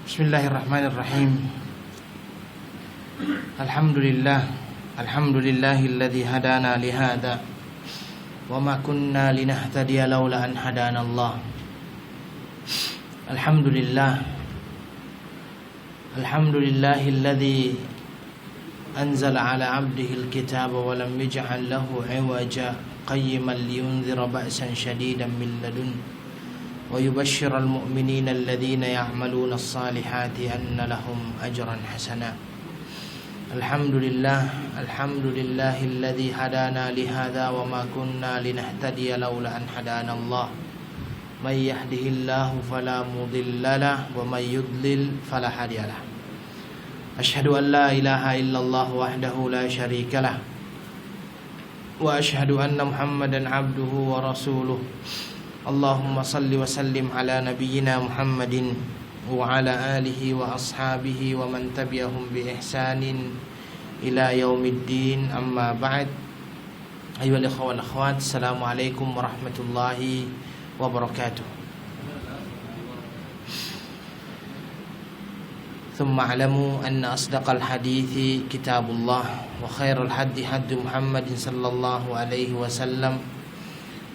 Bismillahirrahmanirrahim. Alhamdulillahilladzi hadana li hadza wa ma kunna linahtadiya laula an hadanallah. Alhamdulillahilladzi anzala ala 'abdihi alkitaba wa lam yaj'al lahu 'iwaja qayyiman liyunzira ba'san shadidan min ladun wa yubashshiral mu'minina alladhina ya'maluna as-salihati anna lahum ajran hasana. Alhamdulillahilladzi hadana li hadza wa ma kunna linahtadiya laula an hadana Allah. May yahdihillahu fala mudilla lahu wa may yudlil fala hadiya lahu. Asyhadu an la ilaha illallah wahdahu la syarika lah wa asyhadu anna Muhammadan 'abduhu wa rasuluh. Allahumma salli wa sallim ala nabiyyina Muhammadin wa ala alihi wa ashabihi wa man tabi'ahum bi ihsanin ila yaumiddin, amma ba'd. Ayyuhal ikhwan wal akhwat, assalamualaikum warahmatullahi wabarakatuh. Thumma alamu anna asdaqal hadithi kitabullah wa khairal hadi hadi Muhammadin sallallahu alaihi wasallam wa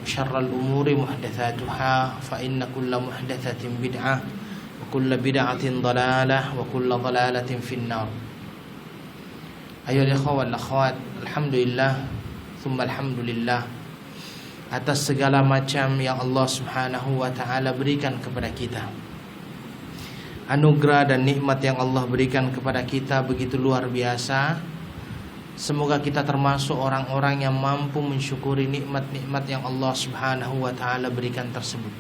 syarral umuri muhdatsatuha fa inna kulla muhdatsatin bid'ah wa kulla bid'atin dhalalah wa kulla dhalalatin finnar. Ayyuhal ikhwan wal akhwat, alhamdulillah thumma alhamdulillah atas segala macam yang Allah Subhanahu wa taala berikan kepada kita. Anugerah dan nikmat yang Allah berikan kepada kita begitu luar biasa. Semoga kita termasuk orang-orang yang mampu mensyukuri nikmat-nikmat yang Allah Subhanahu wa taala berikan tersebut.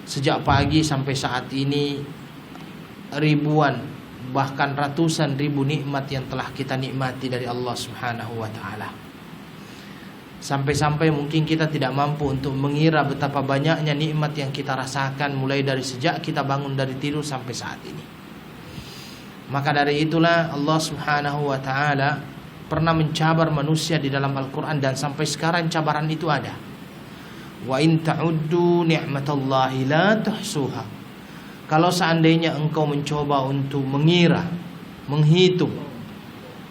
Sejak pagi sampai saat ini ribuan bahkan ratusan ribu nikmat yang telah kita nikmati dari Allah Subhanahu wa taala. Sampai-sampai mungkin kita tidak mampu untuk mengira betapa banyaknya nikmat yang kita rasakan mulai dari sejak kita bangun dari tidur sampai saat ini. Maka dari itulah Allah Subhanahu wa taala pernah mencabar manusia di dalam Al-Qur'an, dan sampai sekarang cabaran itu ada. Wa in ta'uddu ni'matallahi la tuhsuha. Kalau seandainya engkau mencoba untuk mengira, menghitung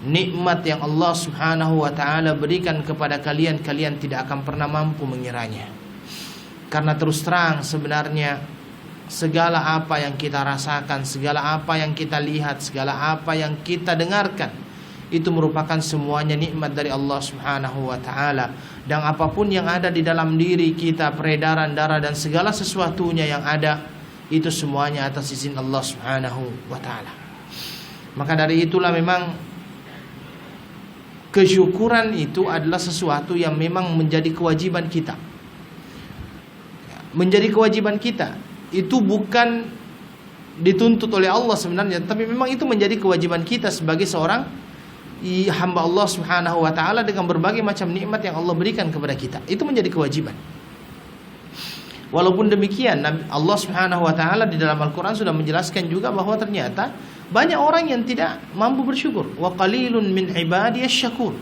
nikmat yang Allah Subhanahu wa taala berikan kepada kalian, kalian tidak akan pernah mampu mengiranya. Karena terus terang sebenarnya segala apa yang kita rasakan, segala apa yang kita lihat, segala apa yang kita dengarkan, itu merupakan semuanya nikmat dari Allah Subhanahu wa taala. Dan apapun yang ada di dalam diri kita, peredaran darah dan segala sesuatunya yang ada, itu semuanya atas izin Allah Subhanahu wa taala. Maka dari itulah memang kesyukuran itu adalah sesuatu yang memang menjadi kewajiban kita. Menjadi kewajiban kita. Itu bukan dituntut oleh Allah sebenarnya, tapi memang itu menjadi kewajiban kita sebagai seorang hamba Allah Subhanahu wa taala dengan berbagai macam nikmat yang Allah berikan kepada kita. Itu menjadi kewajiban. Walaupun demikian, Allah Subhanahu wa taala di dalam Al-Qur'an sudah menjelaskan juga bahwa ternyata banyak orang yang tidak mampu bersyukur. Wa qalilun min ibadiyasy syakur.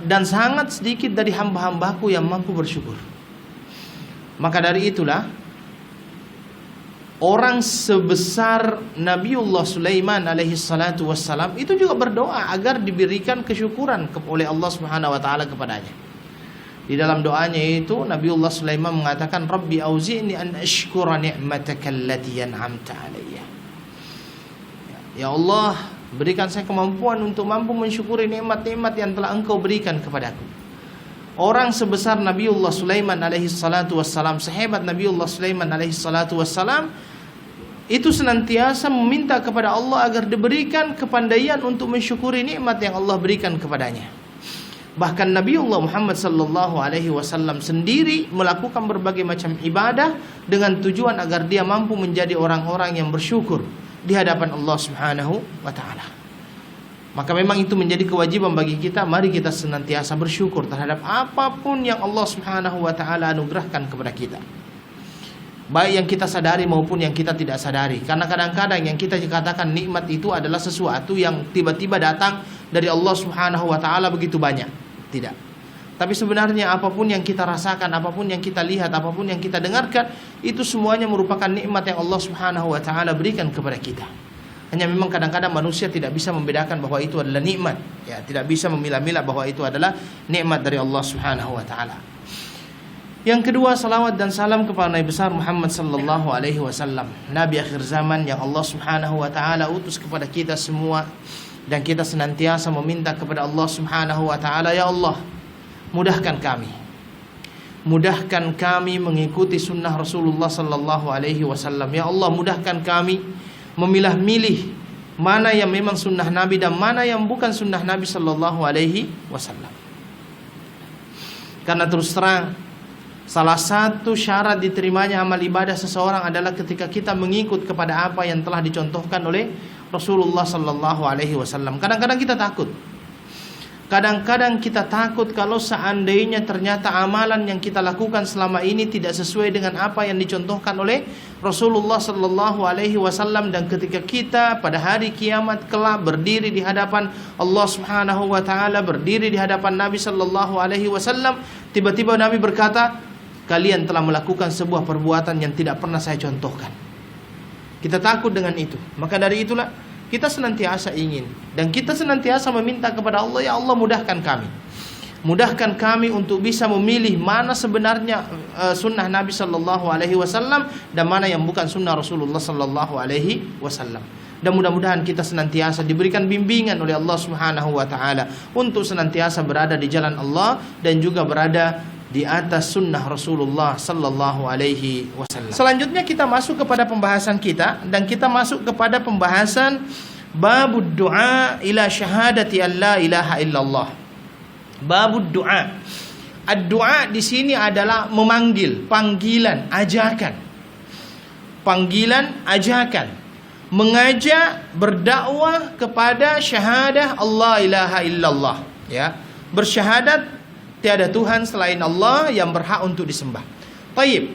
Dan sangat sedikit dari hamba-hambaku yang mampu bersyukur. Maka dari itulah orang sebesar Nabiullah Sulaiman alaihi salatu wassalam itu juga berdoa agar diberikan kesyukuran oleh Allah Subhanahu wa taala kepadanya. Di dalam doanya itu Nabiullah Sulaiman mengatakan, Rabbi auzi'ni an ashkura ni'mataka allati an'amta alayya. Ya Allah, berikan saya kemampuan untuk mampu mensyukuri nikmat-nikmat yang telah Engkau berikan kepadaku. Orang sebesar Nabiullah Sulaiman alaihi salatu wassalam, sehebat Nabiullah Sulaiman alaihi salatu wassalam, itu senantiasa meminta kepada Allah agar diberikan kepandaian untuk mensyukuri nikmat yang Allah berikan kepadanya. Bahkan Nabiullah Muhammad sallallahu alaihi wasallam sendiri melakukan berbagai macam ibadah dengan tujuan agar dia mampu menjadi orang-orang yang bersyukur di hadapan Allah Subhanahu wa taala. Maka memang itu menjadi kewajiban bagi kita. Mari kita senantiasa bersyukur terhadap apapun yang Allah Subhanahu wa taala anugerahkan kepada kita, baik yang kita sadari maupun yang kita tidak sadari. Karena kadang-kadang yang kita katakan nikmat itu adalah sesuatu yang tiba-tiba datang dari Allah Subhanahu wa taala begitu banyak. Tidak. Tapi sebenarnya apapun yang kita rasakan, apapun yang kita lihat, apapun yang kita dengarkan, itu semuanya merupakan nikmat yang Allah Subhanahu wa taala berikan kepada kita. Hanya memang kadang-kadang manusia tidak bisa membedakan bahwa itu adalah nikmat, ya, tidak bisa memilah-milah bahwa itu adalah nikmat dari Allah Subhanahu wa taala. Yang kedua, salawat dan salam kepada Nabi besar Muhammad sallallahu alaihi wasallam, nabi akhir zaman yang Allah Subhanahu wa taala utus kepada kita semua, dan kita senantiasa meminta kepada Allah Subhanahu wa taala, ya Allah, mudahkan kami mengikuti sunnah Rasulullah sallallahu alaihi wasallam. Ya Allah, mudahkan kami memilah-milih mana yang memang sunnah Nabi dan mana yang bukan sunnah Nabi sallallahu alaihi wasallam. Karena terus terang, salah satu syarat diterimanya amal ibadah seseorang adalah ketika kita mengikut kepada apa yang telah dicontohkan oleh Rasulullah sallallahu alaihi wasallam. Kadang-kadang kita takut kalau seandainya ternyata amalan yang kita lakukan selama ini tidak sesuai dengan apa yang dicontohkan oleh Rasulullah sallallahu alaihi wasallam, dan ketika kita pada hari kiamat kelak berdiri di hadapan Allah Subhanahu wa taala, berdiri di hadapan Nabi sallallahu alaihi wasallam, tiba-tiba Nabi berkata, kalian telah melakukan sebuah perbuatan yang tidak pernah saya contohkan. Kita takut dengan itu. Maka dari itulah kita senantiasa ingin dan kita senantiasa meminta kepada Allah, ya Allah, mudahkan kami. Mudahkan kami untuk bisa memilih mana sebenarnya sunnah Nabi sallallahu alaihi wasallam dan mana yang bukan sunnah Rasulullah sallallahu alaihi wasallam. Dan mudah-mudahan kita senantiasa diberikan bimbingan oleh Allah Subhanahu wa taala untuk senantiasa berada di jalan Allah dan juga berada di atas sunnah Rasulullah sallallahu alaihi wasallam. Selanjutnya kita masuk kepada pembahasan kita, dan kita masuk kepada pembahasan babud du'a ila syahadati an la ilaha illallah. Babud du'a. Ad-du'a di sini adalah memanggil, panggilan, ajakan. Panggilan, ajakan. Mengajak, berdakwah kepada syahadah Allah ilaha illallah, ya. Bersyahadat tiada Tuhan selain Allah yang berhak untuk disembah. Baik.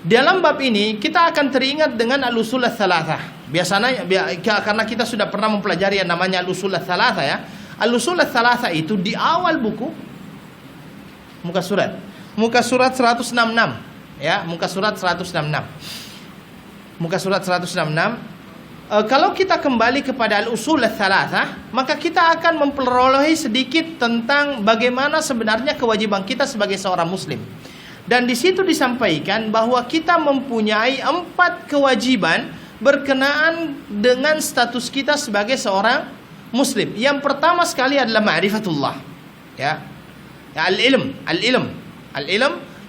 Dalam bab ini kita akan teringat dengan al-usul ats-tsalatsah. Biasanya karena kita sudah pernah mempelajari yang namanya al-usul ats-tsalatsah, ya. Al-usul ats-tsalatsah itu di awal buku muka surat 166, ya, muka surat 166. Muka surat 166. Kalau kita kembali kepada al-usul ats-tsalatsah, maka kita akan memperoleh sedikit tentang bagaimana sebenarnya kewajiban kita sebagai seorang muslim. Dan di situ disampaikan bahwa kita mempunyai 4 kewajiban berkenaan dengan status kita sebagai seorang muslim. Yang pertama sekali adalah ma'rifatullah, ya.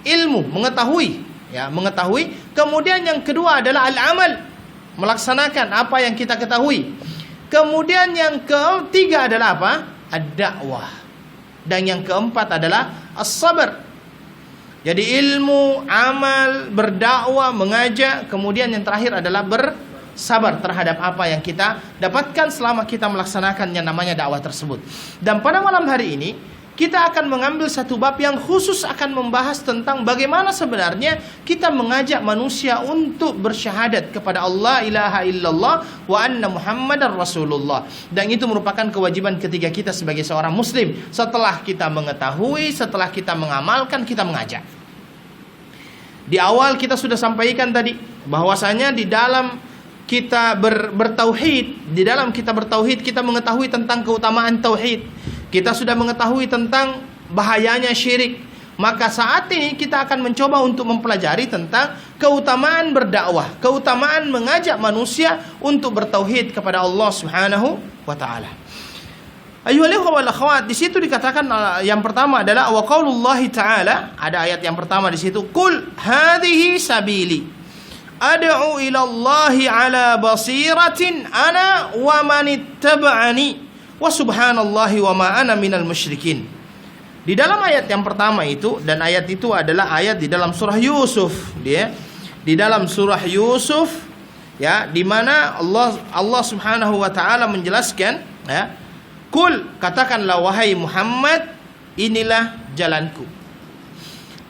Ilmu, mengetahui, ya, mengetahui. Kemudian yang kedua adalah al-amal, melaksanakan apa yang kita ketahui. Kemudian yang ketiga adalah apa? Ad-da'wah. Dan yang keempat adalah as-sabar. Jadi ilmu, amal, berdakwah, mengajak. Kemudian yang terakhir adalah bersabar terhadap apa yang kita dapatkan selama kita melaksanakan yang namanya dakwah tersebut. Dan pada malam hari ini kita akan mengambil satu bab yang khusus akan membahas tentang bagaimana sebenarnya kita mengajak manusia untuk bersyahadat kepada Allah ilaha illallah wa anna Muhammadar Rasulullah. Dan itu merupakan kewajiban ketiga kita sebagai seorang muslim. Setelah kita mengetahui, setelah kita mengamalkan, kita mengajak. Di awal kita sudah sampaikan tadi bahwasanya di dalam kita bertauhid, di dalam kita bertauhid kita mengetahui tentang keutamaan tauhid. Kita sudah mengetahui tentang bahayanya syirik. Maka saat ini kita akan mencoba untuk mempelajari tentang keutamaan berdakwah, keutamaan mengajak manusia untuk bertauhid kepada Allah Subhanahu wa taala. Ayyuhal ikhwah wal akhwat, di situ dikatakan yang pertama adalah wa qaulullahi ta'ala, ada ayat yang pertama di situ, qul hadhihi sabili ad'u ila Allahi ala basiratin ana wa manittaba'ani wa subhanallahi wa ma ana minal musyrikin. Di dalam ayat yang pertama itu, dan ayat itu adalah ayat di dalam surah Yusuf, dia di dalam surah Yusuf, ya, di mana Allah Subhanahu wa taala menjelaskan, ya, kul, katakanlah wahai Muhammad, inilah jalanku.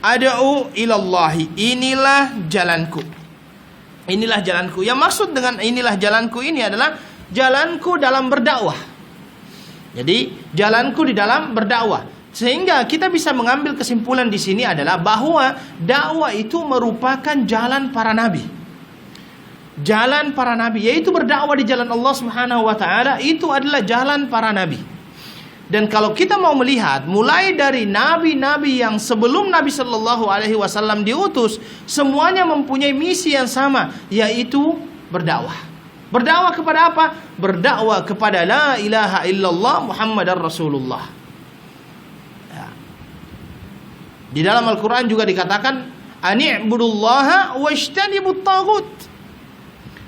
Ad'u ilallahi, inilah jalanku. Inilah jalanku. Yang maksud dengan inilah jalanku ini adalah jalanku dalam berdakwah. Jadi jalanku di dalam berdakwah. Sehingga kita bisa mengambil kesimpulan di sini adalah bahwa dakwah itu merupakan jalan para nabi. Jalan para nabi, yaitu berdakwah di jalan Allah Subhanahu wa taala, itu adalah jalan para nabi. Dan kalau kita mau melihat mulai dari nabi-nabi yang sebelum Nabi Shallallahu alaihi wasallam diutus, semuanya mempunyai misi yang sama, yaitu berdakwah. Berdakwah kepada apa? Berdakwah kepada la ilaha illallah Muhammadar Rasulullah. Di dalam Al-Quran juga dikatakan ani'budullaha wajtanibut taghut.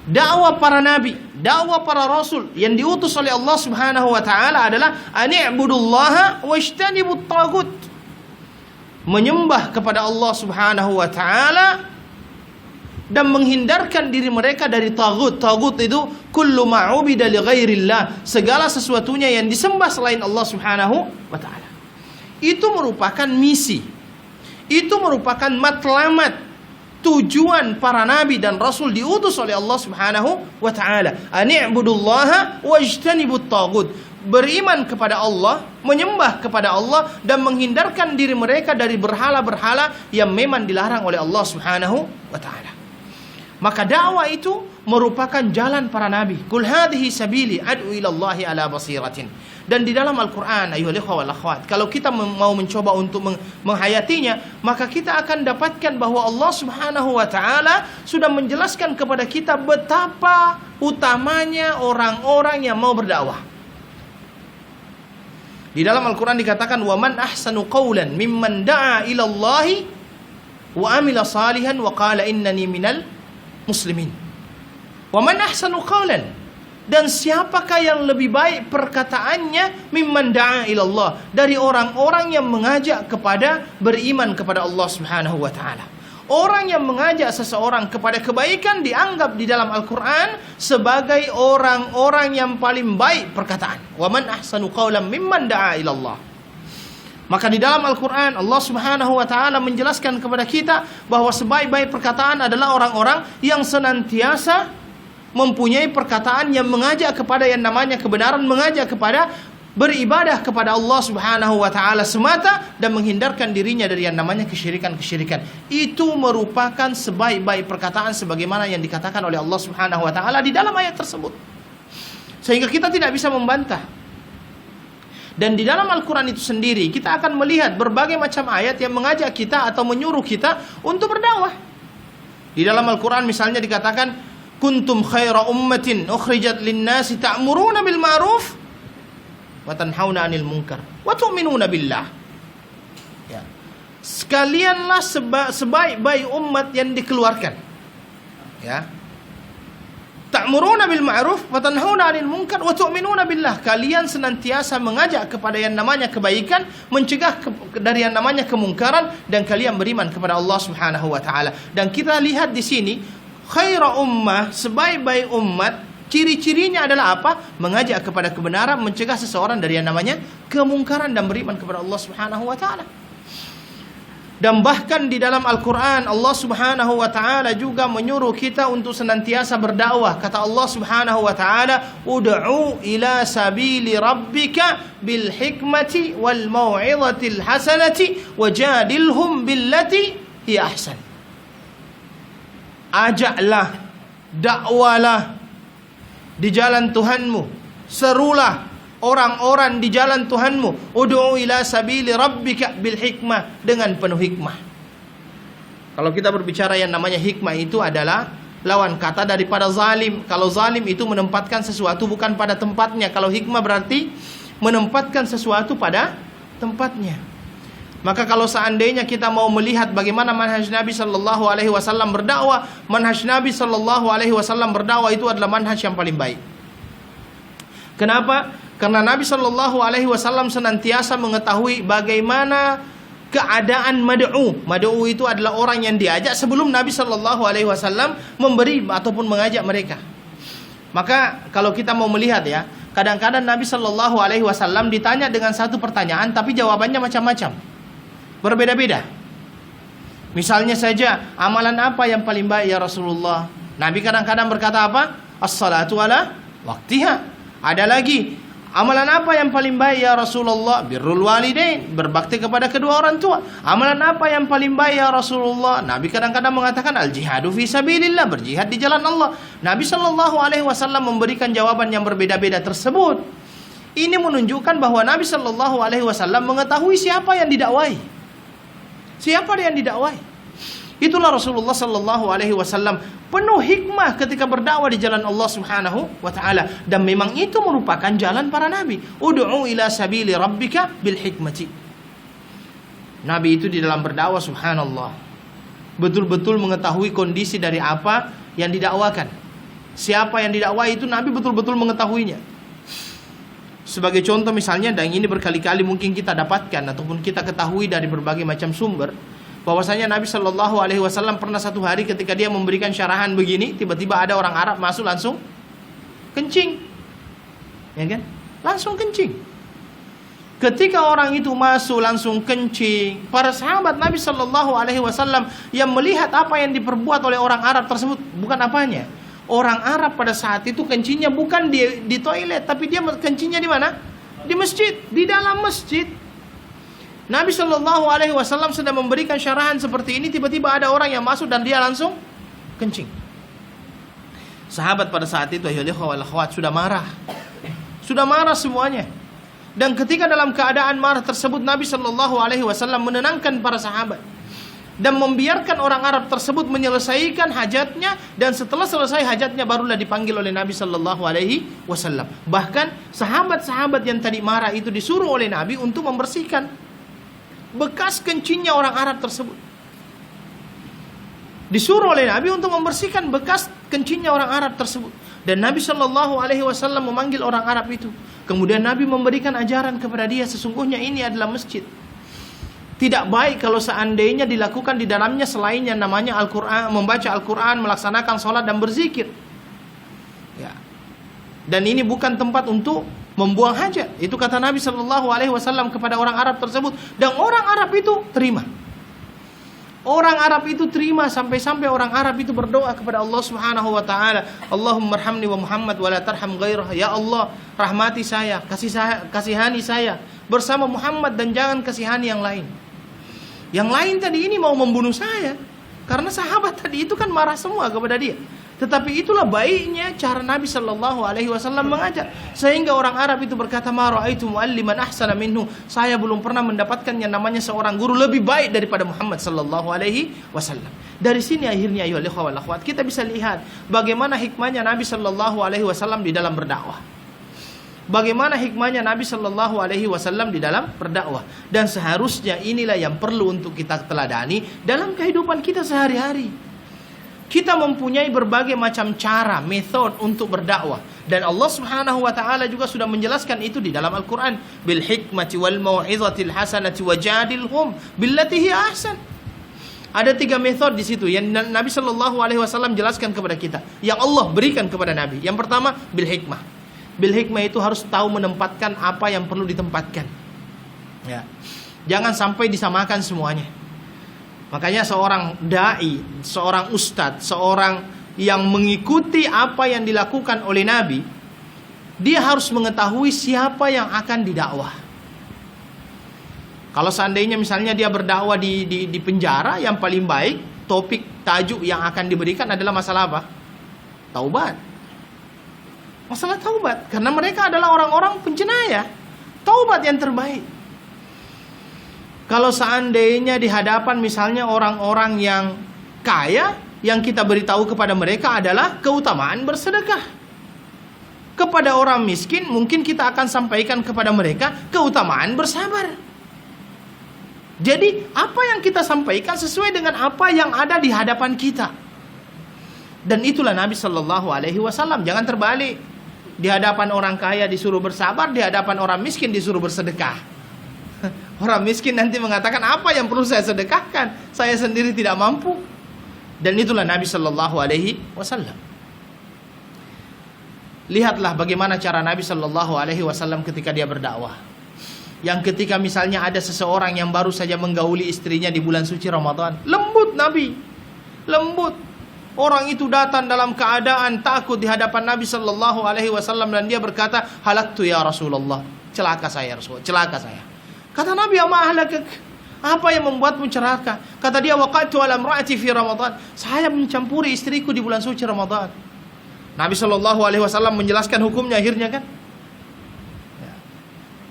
Dakwah para nabi, dakwah para rasul yang diutus oleh Allah Subhanahu wa taala adalah ani'budullaha wajtanibut taghut. Menyembah kepada Allah Subhanahu wa taala dan menghindarkan diri mereka dari taghut. Taghut itu kullu ma'ubida li ghairillah, segala sesuatunya yang disembah selain Allah Subhanahu wa taala. Itu merupakan misi. Itu merupakan matlamat, tujuan para nabi dan rasul diutus oleh Allah Subhanahu wa taala. Ani'budullaha wajtanibut taghut. Beriman kepada Allah, menyembah kepada Allah dan menghindarkan diri mereka dari berhala-berhala yang memang dilarang oleh Allah Subhanahu wa taala. Maka dakwah itu merupakan jalan para nabi. Qul hadhihi sabili ad'u ila Allahi ala basiratin. Dan di dalam Al-Quran, ayyuhal ikhwah wal akhwat, kalau kita mau mencoba untuk menghayatinya, maka kita akan dapatkan bahwa Allah Subhanahu wa taala sudah menjelaskan kepada kita betapa utamanya orang-orang yang mau berdakwah. Di dalam Al-Quran dikatakan wa man ahsanu qawlan mimman da'a ila Allahi wa amila salihan wa qala innani minal muslimin. Wa man ahsanu qawlan, dan siapakah yang lebih baik perkataannya mimman da'a ilallah, dari orang-orang yang mengajak kepada beriman kepada Allah Subhanahu wa taala. Orang yang mengajak seseorang kepada kebaikan dianggap di dalam Al-Quran sebagai orang-orang yang paling baik perkataan. Wa man ahsanu qawlan mimman da'a ilallah. Maka di dalam Al-Quran Allah Subhanahu wa taala menjelaskan kepada kita bahwa sebaik-baik perkataan adalah orang-orang yang senantiasa mempunyai perkataan yang mengajak kepada yang namanya kebenaran, mengajak kepada beribadah kepada Allah Subhanahu wa taala semata dan menghindarkan dirinya dari yang namanya kesyirikan-kesyirikan. Itu merupakan sebaik-baik perkataan sebagaimana yang dikatakan oleh Allah Subhanahu wa taala di dalam ayat tersebut. Sehingga kita tidak bisa membantah. Dan di dalam Al-Quran itu sendiri kita akan melihat berbagai macam ayat yang mengajak kita atau menyuruh kita untuk berdakwah. Di dalam Al-Quran misalnya dikatakan kuntum khaira ummatin ukhrijat lin-nasi ta'muruna bil ma'ruf wa tanhauna 'anil munkar wa tu'minuna billah. Ya. Sekalianlah sebaik-baik umat yang dikeluarkan. Ya. Ta'muruna bil ma'ruf wa tanhauna 'anil munkar wa tu'minuna billah. Kalian senantiasa mengajak kepada yang namanya kebaikan, mencegah dari yang namanya kemungkaran, dan kalian beriman kepada Allah Subhanahu wa taala. Dan kita lihat di sini khaira ummah, sebaik-baik umat, ciri-cirinya adalah apa? Mengajak kepada kebenaran, mencegah seseorang dari yang namanya kemungkaran dan beriman kepada Allah Subhanahu wa taala. Dan bahkan di dalam Al-Quran Allah Subhanahu wa ta'ala juga menyuruh kita untuk senantiasa berdakwah. Kata Allah Subhanahu wa ta'ala, ud'u ila sabili rabbika bil hikmati wal mau'izatil hasanati wajadilhum billati hiya ahsan. Ajaklah, dakwalah di jalan Tuhanmu, serulah orang-orang di jalan Tuhanmu. Ud'u ila sabili rabbika bil hikmah, dengan penuh hikmah. Kalau kita berbicara yang namanya hikmah itu adalah lawan kata daripada zalim. Kalau zalim itu menempatkan sesuatu bukan pada tempatnya. Kalau hikmah berarti menempatkan sesuatu pada tempatnya. Maka kalau seandainya kita mau melihat bagaimana manhaj Nabi sallallahu alaihi wasallam berdakwah, manhaj Nabi sallallahu alaihi wasallam berdakwah itu adalah manhaj yang paling baik. Kenapa? Karena Nabi sallallahu alaihi wasallam senantiasa mengetahui bagaimana keadaan mad'u. Mad'u itu adalah orang yang diajak sebelum Nabi sallallahu alaihi wasallam memberi ataupun mengajak mereka. Maka kalau kita mau melihat ya, kadang-kadang Nabi sallallahu alaihi wasallam ditanya dengan satu pertanyaan tapi jawabannya macam-macam. Berbeda-beda. Misalnya saja, amalan apa yang paling baik ya Rasulullah? Nabi kadang-kadang berkata apa? As-salatu ala waktiha. Ada lagi, Amalan apa yang paling baik ya Rasulullah? Birrul walidain, berbakti kepada kedua orang tua. Amalan apa yang paling baik ya Rasulullah? Nabi kadang-kadang mengatakan al-jihadu fi sabilillah, berjihad di jalan Allah. Nabi sallallahu alaihi wasallam memberikan jawaban yang berbeda-beda tersebut. Ini menunjukkan bahwa Nabi sallallahu alaihi wasallam mengetahui siapa yang didakwai. Siapa yang didakwai? Itulah Rasulullah sallallahu alaihi wasallam penuh hikmah ketika berdakwah di jalan Allah Subhanahu wa taala, dan memang itu merupakan jalan para nabi. Ud'u ila sabili rabbika bil hikmati. Nabi itu di dalam berdakwah, subhanallah, betul-betul mengetahui kondisi dari apa yang didakwakan. Siapa yang didakwai itu Nabi betul-betul mengetahuinya. Sebagai contoh misalnya, dan ini berkali-kali mungkin kita dapatkan ataupun kita ketahui dari berbagai macam sumber, bahwasanya Nabi Shallallahu Alaihi Wasallam pernah satu hari ketika dia memberikan syarahan begini, tiba-tiba ada orang Arab masuk langsung kencing, ya kan? Langsung kencing. Ketika orang itu masuk langsung kencing, para sahabat Nabi Shallallahu Alaihi Wasallam yang melihat apa yang diperbuat oleh orang Arab tersebut, bukan apanya, orang Arab pada saat itu kencingnya bukan di toilet, tapi dia kencingnya di mana? Di masjid, di dalam masjid. Nabi Shallallahu Alaihi Wasallam sedang memberikan syarahan seperti ini, tiba-tiba ada orang yang masuk dan dia langsung kencing. Sahabat pada saat itu, sudah marah semuanya. Dan ketika dalam keadaan marah tersebut, Nabi Shallallahu Alaihi Wasallam menenangkan para sahabat dan membiarkan orang Arab tersebut menyelesaikan hajatnya, dan setelah selesai hajatnya barulah dipanggil oleh Nabi Shallallahu Alaihi Wasallam. Bahkan sahabat-sahabat yang tadi marah itu disuruh oleh Nabi untuk membersihkan bekas kencingnya orang Arab tersebut. Disuruh oleh Nabi untuk membersihkan bekas kencingnya orang Arab tersebut. Dan Nabi Shallallahu Alaihi Wasallam memanggil orang Arab itu. Kemudian Nabi memberikan ajaran kepada dia, sesungguhnya ini adalah masjid. Tidak baik kalau seandainya dilakukan di dalamnya selain yang namanya Al-Quran, membaca Al-Quran, melaksanakan sholat dan berzikir. Ya. Dan ini bukan tempat untuk membuang hajat. Itu kata Nabi Shallallahu Alaihi Wasallam kepada orang Arab tersebut. Dan orang Arab itu terima. Orang Arab itu terima sampai-sampai orang Arab itu berdoa kepada Allah Subhanahu wa taala, Allahumma arhamni wa Muhammad wa la tarham ghairah. Ya Allah, rahmati saya, kasihani saya bersama Muhammad dan jangan kasihani yang lain. Yang lain tadi ini mau membunuh saya karena sahabat tadi itu kan marah semua kepada dia. Tetapi itulah baiknya cara Nabi Shallallahu Alaihi Wasallam mengajar, sehingga orang Arab itu berkata, ma ra'aitu mu'alliman ahsana minhu. Saya belum pernah mendapatkan yang namanya seorang guru lebih baik daripada Muhammad Shallallahu Alaihi Wasallam. Dari sini akhirnya ayo wal akhwat, kita bisa lihat bagaimana hikmahnya Nabi Shallallahu Alaihi Wasallam di dalam berdakwah. Bagaimana hikmahnya Nabi Shallallahu Alaihi Wasallam di dalam berdakwah. Dan seharusnya inilah yang perlu untuk kita teladani dalam kehidupan kita sehari-hari. Kita mempunyai berbagai macam cara, metode untuk berdakwah, dan Allah Subhanahu wa taala juga sudah menjelaskan itu di dalam Al-Qur'an, bil hikmati wal mau'izatil hasanati wajadilhum billati hiya ahsan. Ada 3 metode di situ yang Nabi Shallallahu Alaihi Wasallam jelaskan kepada kita, yang Allah berikan kepada Nabi. Yang pertama, bil hikmah. Bil hikmah itu harus tahu menempatkan apa yang perlu ditempatkan. Ya. Jangan sampai disamakan semuanya. Makanya seorang da'i, seorang ustadz, seorang yang mengikuti apa yang dilakukan oleh Nabi, dia harus mengetahui siapa yang akan didakwah. Kalau seandainya misalnya dia berdakwah di penjara, yang paling baik topik tajuk yang akan diberikan adalah masalah apa? Taubat. Masalah taubat, karena mereka adalah orang-orang penjenayah. Taubat yang terbaik. Kalau seandainya di hadapan misalnya orang-orang yang kaya, yang kita beritahu kepada mereka adalah keutamaan bersedekah. Kepada orang miskin mungkin kita akan sampaikan kepada mereka keutamaan bersabar. Jadi apa yang kita sampaikan sesuai dengan apa yang ada di hadapan kita. Dan itulah Nabi Shallallahu Alaihi Wasallam. Jangan terbalik. Di hadapan orang kaya disuruh bersabar, di hadapan orang miskin disuruh bersedekah. Orang miskin nanti mengatakan, apa yang perlu saya sedekahkan? Saya sendiri tidak mampu. Dan itulah Nabi Shallallahu Alaihi Wasallam. Lihatlah bagaimana cara Nabi Shallallahu Alaihi Wasallam ketika dia berdakwah. Yang ketika misalnya ada seseorang yang baru saja menggauli istrinya di bulan suci Ramadan, lembut Nabi, lembut. Orang itu datang dalam keadaan takut di hadapan Nabi sallallahu alaihi wasallam dan dia berkata, "Halaktu ya Rasulullah." Celaka saya Rasulullah, celaka saya. Kata Nabi, "Ama ahlakak?" Apa yang membuatmu celaka? Kata dia, "Waqatu ala imraati fi Ramadan." Saya mencampuri istriku di bulan suci Ramadan. Nabi sallallahu alaihi wasallam menjelaskan hukumnya akhirnya kan.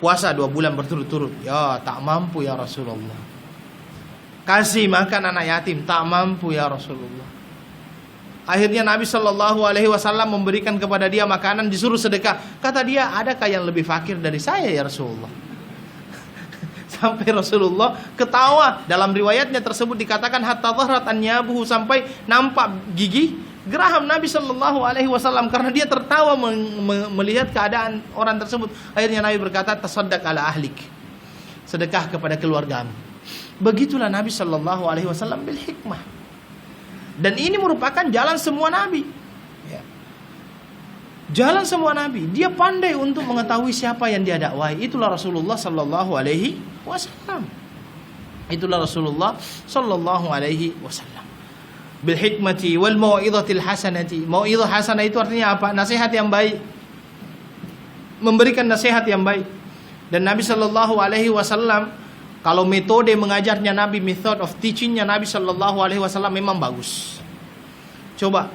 Puasa 2 bulan berturut-turut. Ya, tak mampu ya Rasulullah. Kasih makan anak yatim, tak mampu ya Rasulullah. Akhirnya Nabi sallallahu alaihi wasallam memberikan kepada dia makanan, disuruh sedekah. Kata dia, "Adakah yang lebih fakir dari saya ya Rasulullah?" Sampai Rasulullah ketawa. Dalam riwayatnya tersebut dikatakan hatta dhahrat anyabuhu, sampai nampak gigi geraham Nabi sallallahu alaihi wasallam karena dia tertawa melihat keadaan orang tersebut. Akhirnya Nabi berkata, "Tasaddaq ala ahlik." Sedekah kepada keluargamu. Begitulah Nabi sallallahu alaihi wasallam bil hikmah. Dan ini merupakan jalan semua nabi. Ya. Jalan semua nabi. Dia pandai untuk mengetahui siapa yang dia dakwai. Itulah Rasulullah sallallahu alaihi wasallam. Itulah Rasulullah sallallahu alaihi wasallam. Bil hikmati wal mau'izatil hasanati. Mau'izah hasanah itu artinya apa? Nasihat yang baik. Memberikan nasihat yang baik. Dan Nabi sallallahu alaihi wasallam, kalau metode mengajarnya Nabi, method of teachingnya Nabi sallallahu alaihi wasallam memang bagus. Coba,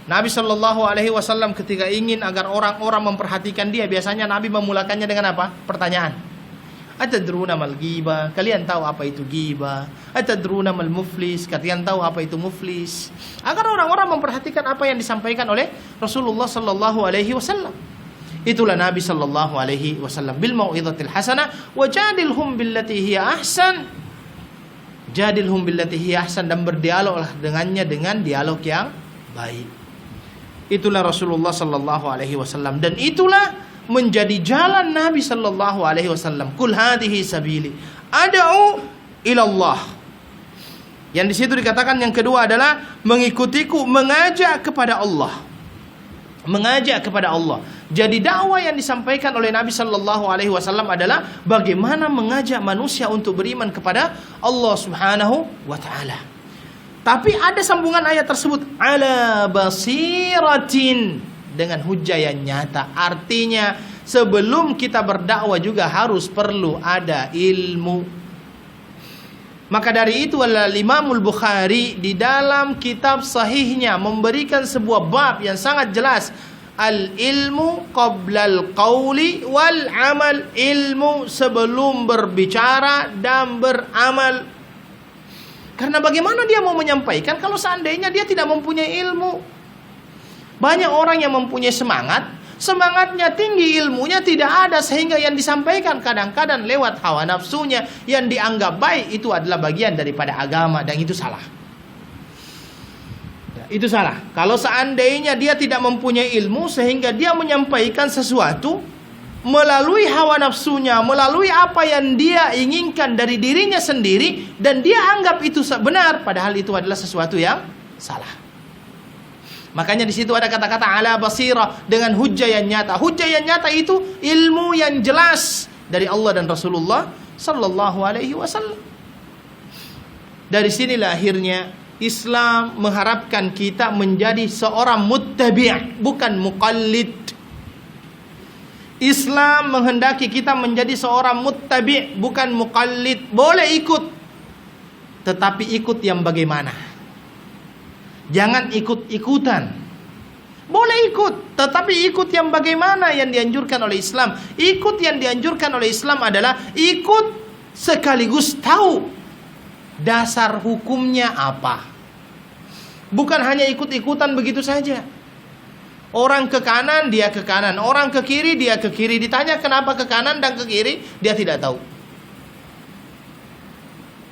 Nabi sallallahu alaihi wasallam ketika ingin agar orang-orang memperhatikan dia, biasanya Nabi memulakannya dengan apa? Pertanyaan. Atadruna mal ghibah? Kalian tahu apa itu ghibah? Atadruna mal muflis? Kalian tahu apa itu muflis? Agar orang-orang memperhatikan apa yang disampaikan oleh Rasulullah sallallahu alaihi wasallam. Itulah Nabi sallallahu alaihi wasallam bil mau'izatil hasanah wajadilhum billati hiya ahsan. Jadilhum billati hiya ahsan, dan berdialoglah dengannya dengan dialog yang baik. Itulah Rasulullah sallallahu alaihi wasallam, dan itulah menjadi jalan Nabi sallallahu alaihi wasallam. Kul hadhihi sabili ad'u ila Allah. Yang di situ dikatakan yang kedua adalah mengikutiku, mengajak kepada Allah. Mengajak kepada Allah. Jadi dakwah yang disampaikan oleh Nabi sallallahu alaihi wasallam adalah bagaimana mengajak manusia untuk beriman kepada Allah Subhanahu wa taala. Tapi ada sambungan ayat tersebut, ala basiratin, dengan hujah yang nyata. Artinya sebelum kita berdakwah juga harus perlu ada ilmu. Maka dari itu Imamul Bukhari di dalam kitab sahihnya memberikan sebuah bab yang sangat jelas. Al-ilmu qablal qawli wal amal. Ilmu sebelum berbicara dan beramal. Karena bagaimana dia mau menyampaikan kalau seandainya dia tidak mempunyai ilmu? Banyak orang yang mempunyai semangatnya tinggi, ilmunya tidak ada, sehingga yang disampaikan kadang-kadang lewat hawa nafsunya yang dianggap baik itu adalah bagian daripada agama, dan itu salah. Ya, itu salah. Kalau seandainya dia tidak mempunyai ilmu sehingga dia menyampaikan sesuatu melalui hawa nafsunya, melalui apa yang dia inginkan dari dirinya sendiri, dan dia anggap itu benar, padahal itu adalah sesuatu yang salah. Makanya di situ ada kata-kata ala basirah, dengan hujjah yang nyata. Hujjah yang nyata itu ilmu yang jelas dari Allah dan Rasulullah sallallahu alaihi wasallam. Dari sinilah akhirnya Islam mengharapkan kita menjadi seorang muttabi', bukan muqallid. Islam menghendaki kita menjadi seorang muttabi', bukan muqallid. Boleh ikut, tetapi ikut yang bagaimana? Jangan ikut-ikutan. Boleh ikut, tetapi ikut yang bagaimana yang dianjurkan oleh Islam. Ikut yang dianjurkan oleh Islam adalah ikut sekaligus tahu dasar hukumnya apa. Bukan hanya ikut-ikutan begitu saja. Orang ke kanan, dia ke kanan. Orang ke kiri, dia ke kiri. Ditanya kenapa ke kanan dan ke kiri, dia tidak tahu.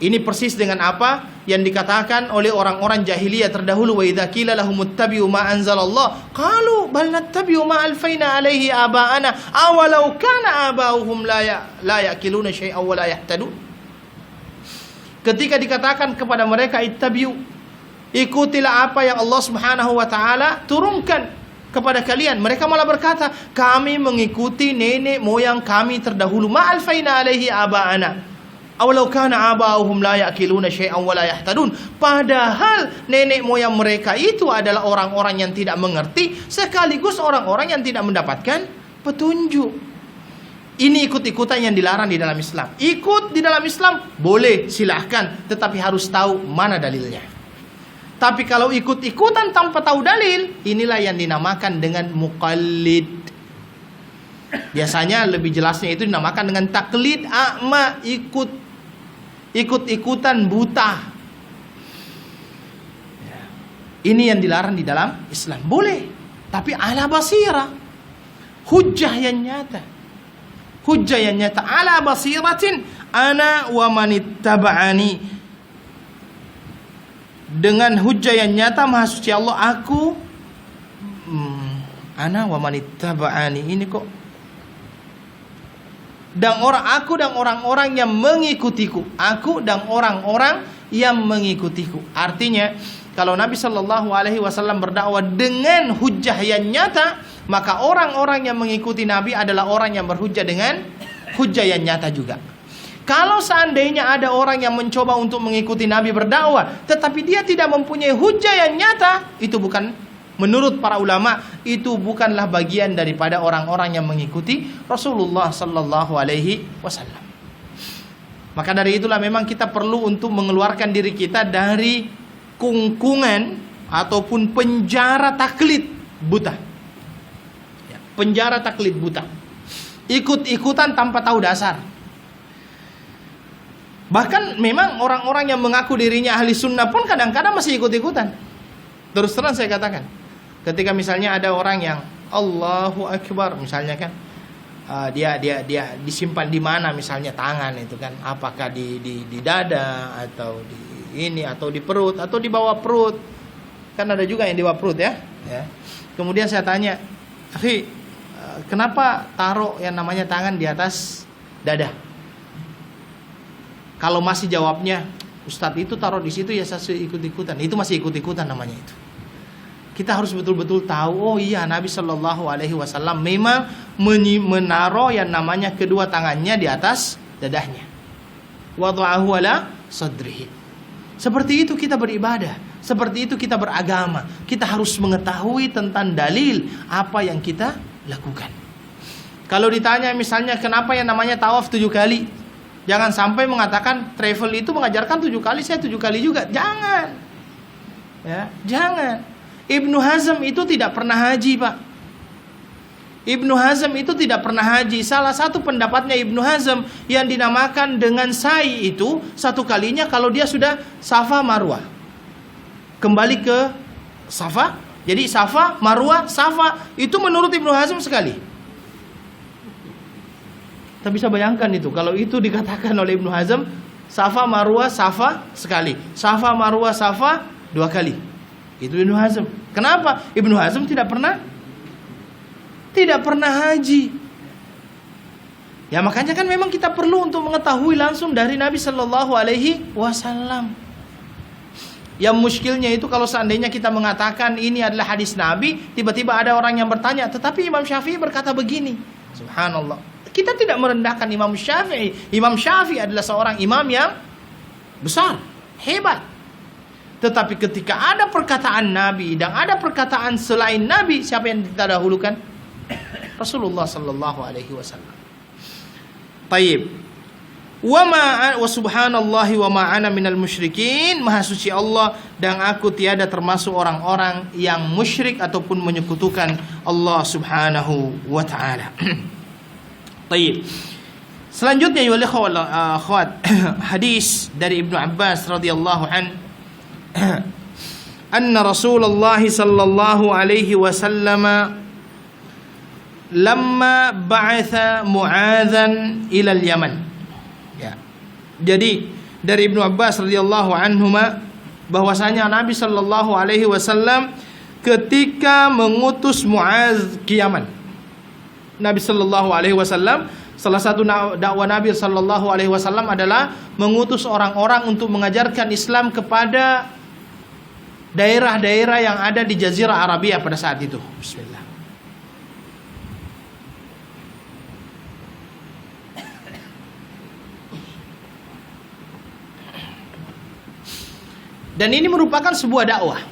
Ini persis dengan apa yang dikatakan oleh orang-orang jahiliyah terdahulu. Wa idza qila lahum ittabi'u ma anzalallah qalu bal nattabi'u ma alfaina alaihi aba'ana awalau kana aba'uhum la ya'qiluna syai'an wa la yahtadun. Ketika dikatakan kepada mereka ittabi'u, ikutilah apa yang Allah Subhanahu wa taala turunkan kepada kalian, mereka malah berkata, kami mengikuti nenek moyang kami terdahulu. Ma alfaina alaihi aba'ana, Awalau kana aba'uhum la ya'kiluna syai'an wa la yahtadun. Padahal nenek moyang mereka itu adalah orang-orang yang tidak mengerti sekaligus orang-orang yang tidak mendapatkan petunjuk. Ini ikut-ikutan yang dilarang di dalam Islam. Ikut di dalam Islam boleh, silahkan, tetapi harus tahu mana dalilnya. Tapi kalau ikut-ikutan tanpa tahu dalil, inilah yang dinamakan dengan muqallid. Biasanya lebih jelasnya itu dinamakan dengan taklid a'ma, ikut-ikutan buta. Ini yang dilarang di dalam Islam. Boleh, tapi ala basirah, hujjah yang nyata. Hujjah yang nyata, ala basiratin ana wa manittaba'ani. Dengan hujjah yang nyata, maha suci Allah, aku ana wa manittaba'ani. Ini kok aku dan orang-orang yang mengikutiku. Aku dan orang-orang yang mengikutiku. Artinya, kalau Nabi Shallallahu Alaihi Wasallam berdakwah dengan hujjah yang nyata, maka orang-orang yang mengikuti Nabi adalah orang yang berhujjah dengan hujjah yang nyata juga. Kalau seandainya ada orang yang mencoba untuk mengikuti Nabi berdakwah, tetapi dia tidak mempunyai hujjah yang nyata, itu bukan, menurut para ulama, itu bukanlah bagian daripada orang-orang yang mengikuti Rasulullah Sallallahu Alaihi Wasallam. Maka dari itulah memang kita perlu untuk mengeluarkan diri kita dari kungkungan ataupun penjara taklid buta. Penjara taklid buta. Ikut-ikutan tanpa tahu dasar. Bahkan memang orang-orang yang mengaku dirinya ahli sunnah pun kadang-kadang masih ikut-ikutan. Terus terang saya katakan, ketika misalnya ada orang yang Allahu Akbar misalnya kan, dia disimpan di mana misalnya tangan itu kan, apakah di dada atau di ini atau di perut atau di bawah perut, kan ada juga yang di bawah perut ya. Kemudian saya tanya, akhi, kenapa taruh yang namanya tangan di atas dada? Kalau masih jawabnya, Ustadz itu taruh di situ ya saya ikut-ikutan, itu masih ikut-ikutan namanya itu. Kita harus betul-betul tahu, oh iya, Nabi Shallallahu Alaihi Wasallam memang menaruh yang namanya kedua tangannya di atas dadahnya. Wada'ahu ala sadrihi. Seperti itu kita beribadah, seperti itu kita beragama. Kita harus mengetahui tentang dalil apa yang kita lakukan. Kalau ditanya misalnya kenapa yang namanya tawaf 7 kali, jangan sampai mengatakan travel itu mengajarkan 7 kali, saya 7 kali juga. Jangan, ya, jangan. Ibnu Hazm itu tidak pernah haji, Pak. Ibnu Hazm itu tidak pernah haji. Salah satu pendapatnya Ibnu Hazm yang dinamakan dengan sa'i itu, satu kalinya kalau dia sudah Safa Marwah, kembali ke Safa. Jadi Safa, Marwah, Safa, itu menurut Ibnu Hazm sekali. Kita bisa bayangkan itu, kalau itu dikatakan oleh Ibnu Hazm, Safa, Marwah, Safa sekali, Safa, Marwah, Safa 2 kali. Itu Ibnu Hazm. Kenapa? Ibnu Hazm tidak pernah haji. Ya makanya kan memang kita perlu untuk mengetahui langsung dari Nabi Shallallahu Alaihi Wasallam. Yang muskilnya itu kalau seandainya kita mengatakan ini adalah hadis Nabi, tiba-tiba ada orang yang bertanya, tetapi Imam Syafi'i berkata begini. Subhanallah. Kita tidak merendahkan Imam Syafi'i. Imam Syafi'i adalah seorang imam yang besar, hebat. Tetapi ketika ada perkataan Nabi dan ada perkataan selain Nabi, siapa yang kita dahulukan? Rasulullah sallallahu alaihi wasallam. Taib. Wa subhanallahi wa ma ana minal musyrikin. Maha suci Allah dan aku tiada termasuk orang-orang yang musyrik ataupun menyekutukan Allah Subhanahu wa taala. Taib. Selanjutnya ya akhwat, hadis dari Ibnu Abbas radhiyallahu an, anna Rasulullah sallallahu alaihi wasallam lamma ba'atha Mu'adzan ila al-Yaman. Ya. Jadi dari Ibnu Abbas radhiyallahu anhuma bahwasanya Nabi sallallahu alaihi wasallam ketika mengutus Mu'adz ke Yaman. Nabi sallallahu alaihi wasallam, salah satu dakwah Nabi sallallahu alaihi wasallam adalah mengutus orang-orang untuk mengajarkan Islam kepada daerah-daerah yang ada di Jazirah Arabia pada saat itu. Bismillah. Dan ini merupakan sebuah dakwah.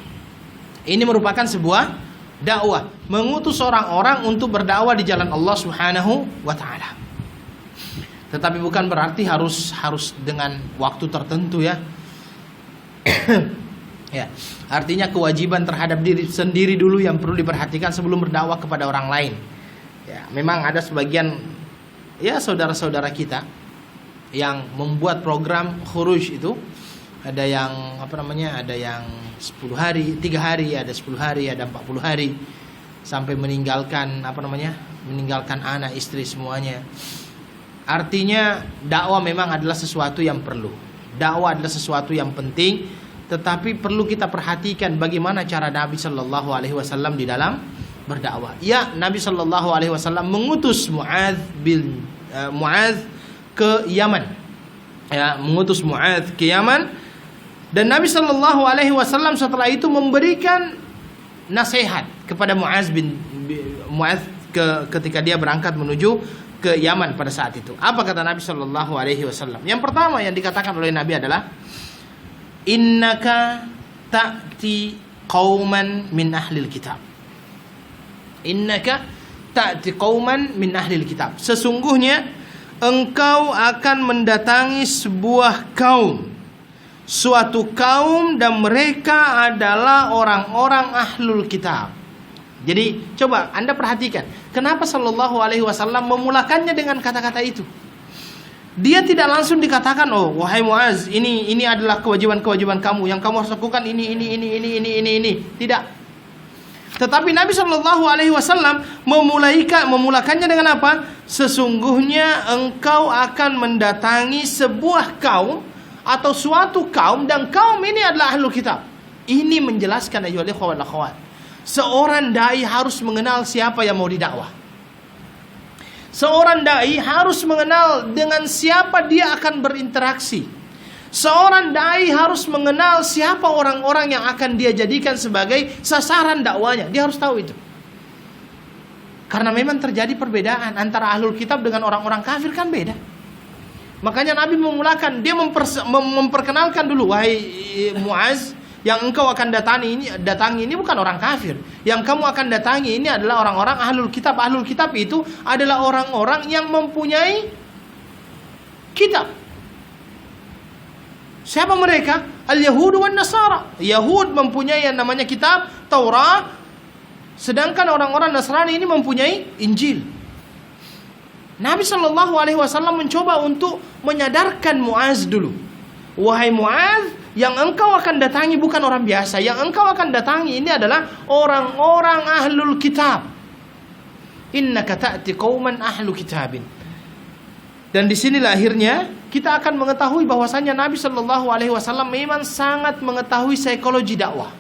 Ini merupakan sebuah dakwah, mengutus orang-orang untuk berdakwah di jalan Allah Subhanahu wa taala. Tetapi bukan berarti harus dengan waktu tertentu ya. Ya, artinya kewajiban terhadap diri sendiri dulu yang perlu diperhatikan sebelum berdakwah kepada orang lain. Ya, memang ada sebagian ya saudara-saudara kita yang membuat program khuruj itu, ada yang ada yang 10 hari, 3 hari, ada 10 hari, ada 40 hari, sampai meninggalkan meninggalkan anak, istri semuanya. Artinya dakwah memang adalah sesuatu yang perlu. Dakwah adalah sesuatu yang penting, tetapi perlu kita perhatikan bagaimana cara Nabi Shallallahu Alaihi Wasallam di dalam berdakwah. Ya, Nabi Shallallahu Alaihi Wasallam mengutus Muadz ke Yaman. Ya, mengutus Muadz ke Yaman, dan Nabi Shallallahu Alaihi Wasallam setelah itu memberikan nasihat kepada Muadz ketika dia berangkat menuju ke Yaman pada saat itu. Apa kata Nabi Shallallahu Alaihi Wasallam? Yang pertama yang dikatakan oleh Nabi adalah, innaka ta'ti qauman min ahlil kitab. Innaka ta'ti qauman min ahlil kitab. Sesungguhnya engkau akan mendatangi sebuah kaum, suatu kaum, dan mereka adalah orang-orang ahlul kitab. Jadi coba Anda perhatikan, kenapa Sallallahu Alaihi Wasallam memulakannya dengan kata-kata itu. Dia tidak langsung dikatakan, oh wahai Muadz, ini adalah kewajiban kamu, yang kamu harus lakukan ini. Tidak. Tetapi Nabi Shallallahu Alaihi Wasallam memulakannya dengan apa? Sesungguhnya engkau akan mendatangi sebuah kaum atau suatu kaum, dan kaum ini adalah ahlul kitab. Ini menjelaskan ayyuhal ikhwah wal akhwat, seorang dai harus mengenal siapa yang mau didakwah. Seorang dai harus mengenal dengan siapa dia akan berinteraksi. Seorang dai harus mengenal siapa orang-orang yang akan dia jadikan sebagai sasaran dakwanya. Dia harus tahu itu. Karena memang terjadi perbedaan antara ahlul kitab dengan orang-orang kafir, kan beda. Makanya Nabi memulakan, dia memperkenalkan dulu, wahai Muadz, yang engkau akan datangi ini bukan orang kafir. Yang kamu akan datangi ini adalah orang-orang ahlul kitab. Ahlul kitab itu adalah orang-orang yang mempunyai kitab. Siapa mereka? Al-Yahud wan Nasara. Yahud mempunyai yang namanya kitab Taurat, sedangkan orang-orang Nasrani ini mempunyai Injil. Nabi Shallallahu Alaihi Wasallam mencoba untuk menyadarkan Muadz dulu. Wahai Muadz, yang engkau akan datangi bukan orang biasa. Yang engkau akan datangi ini adalah orang-orang ahlul kitab. Innaka ta'ti qauman ahlu kitabin. Dan disinilah akhirnya kita akan mengetahui bahwasannya Nabi Shallallahu Alaihi Wasallam memang sangat mengetahui psikologi dakwah.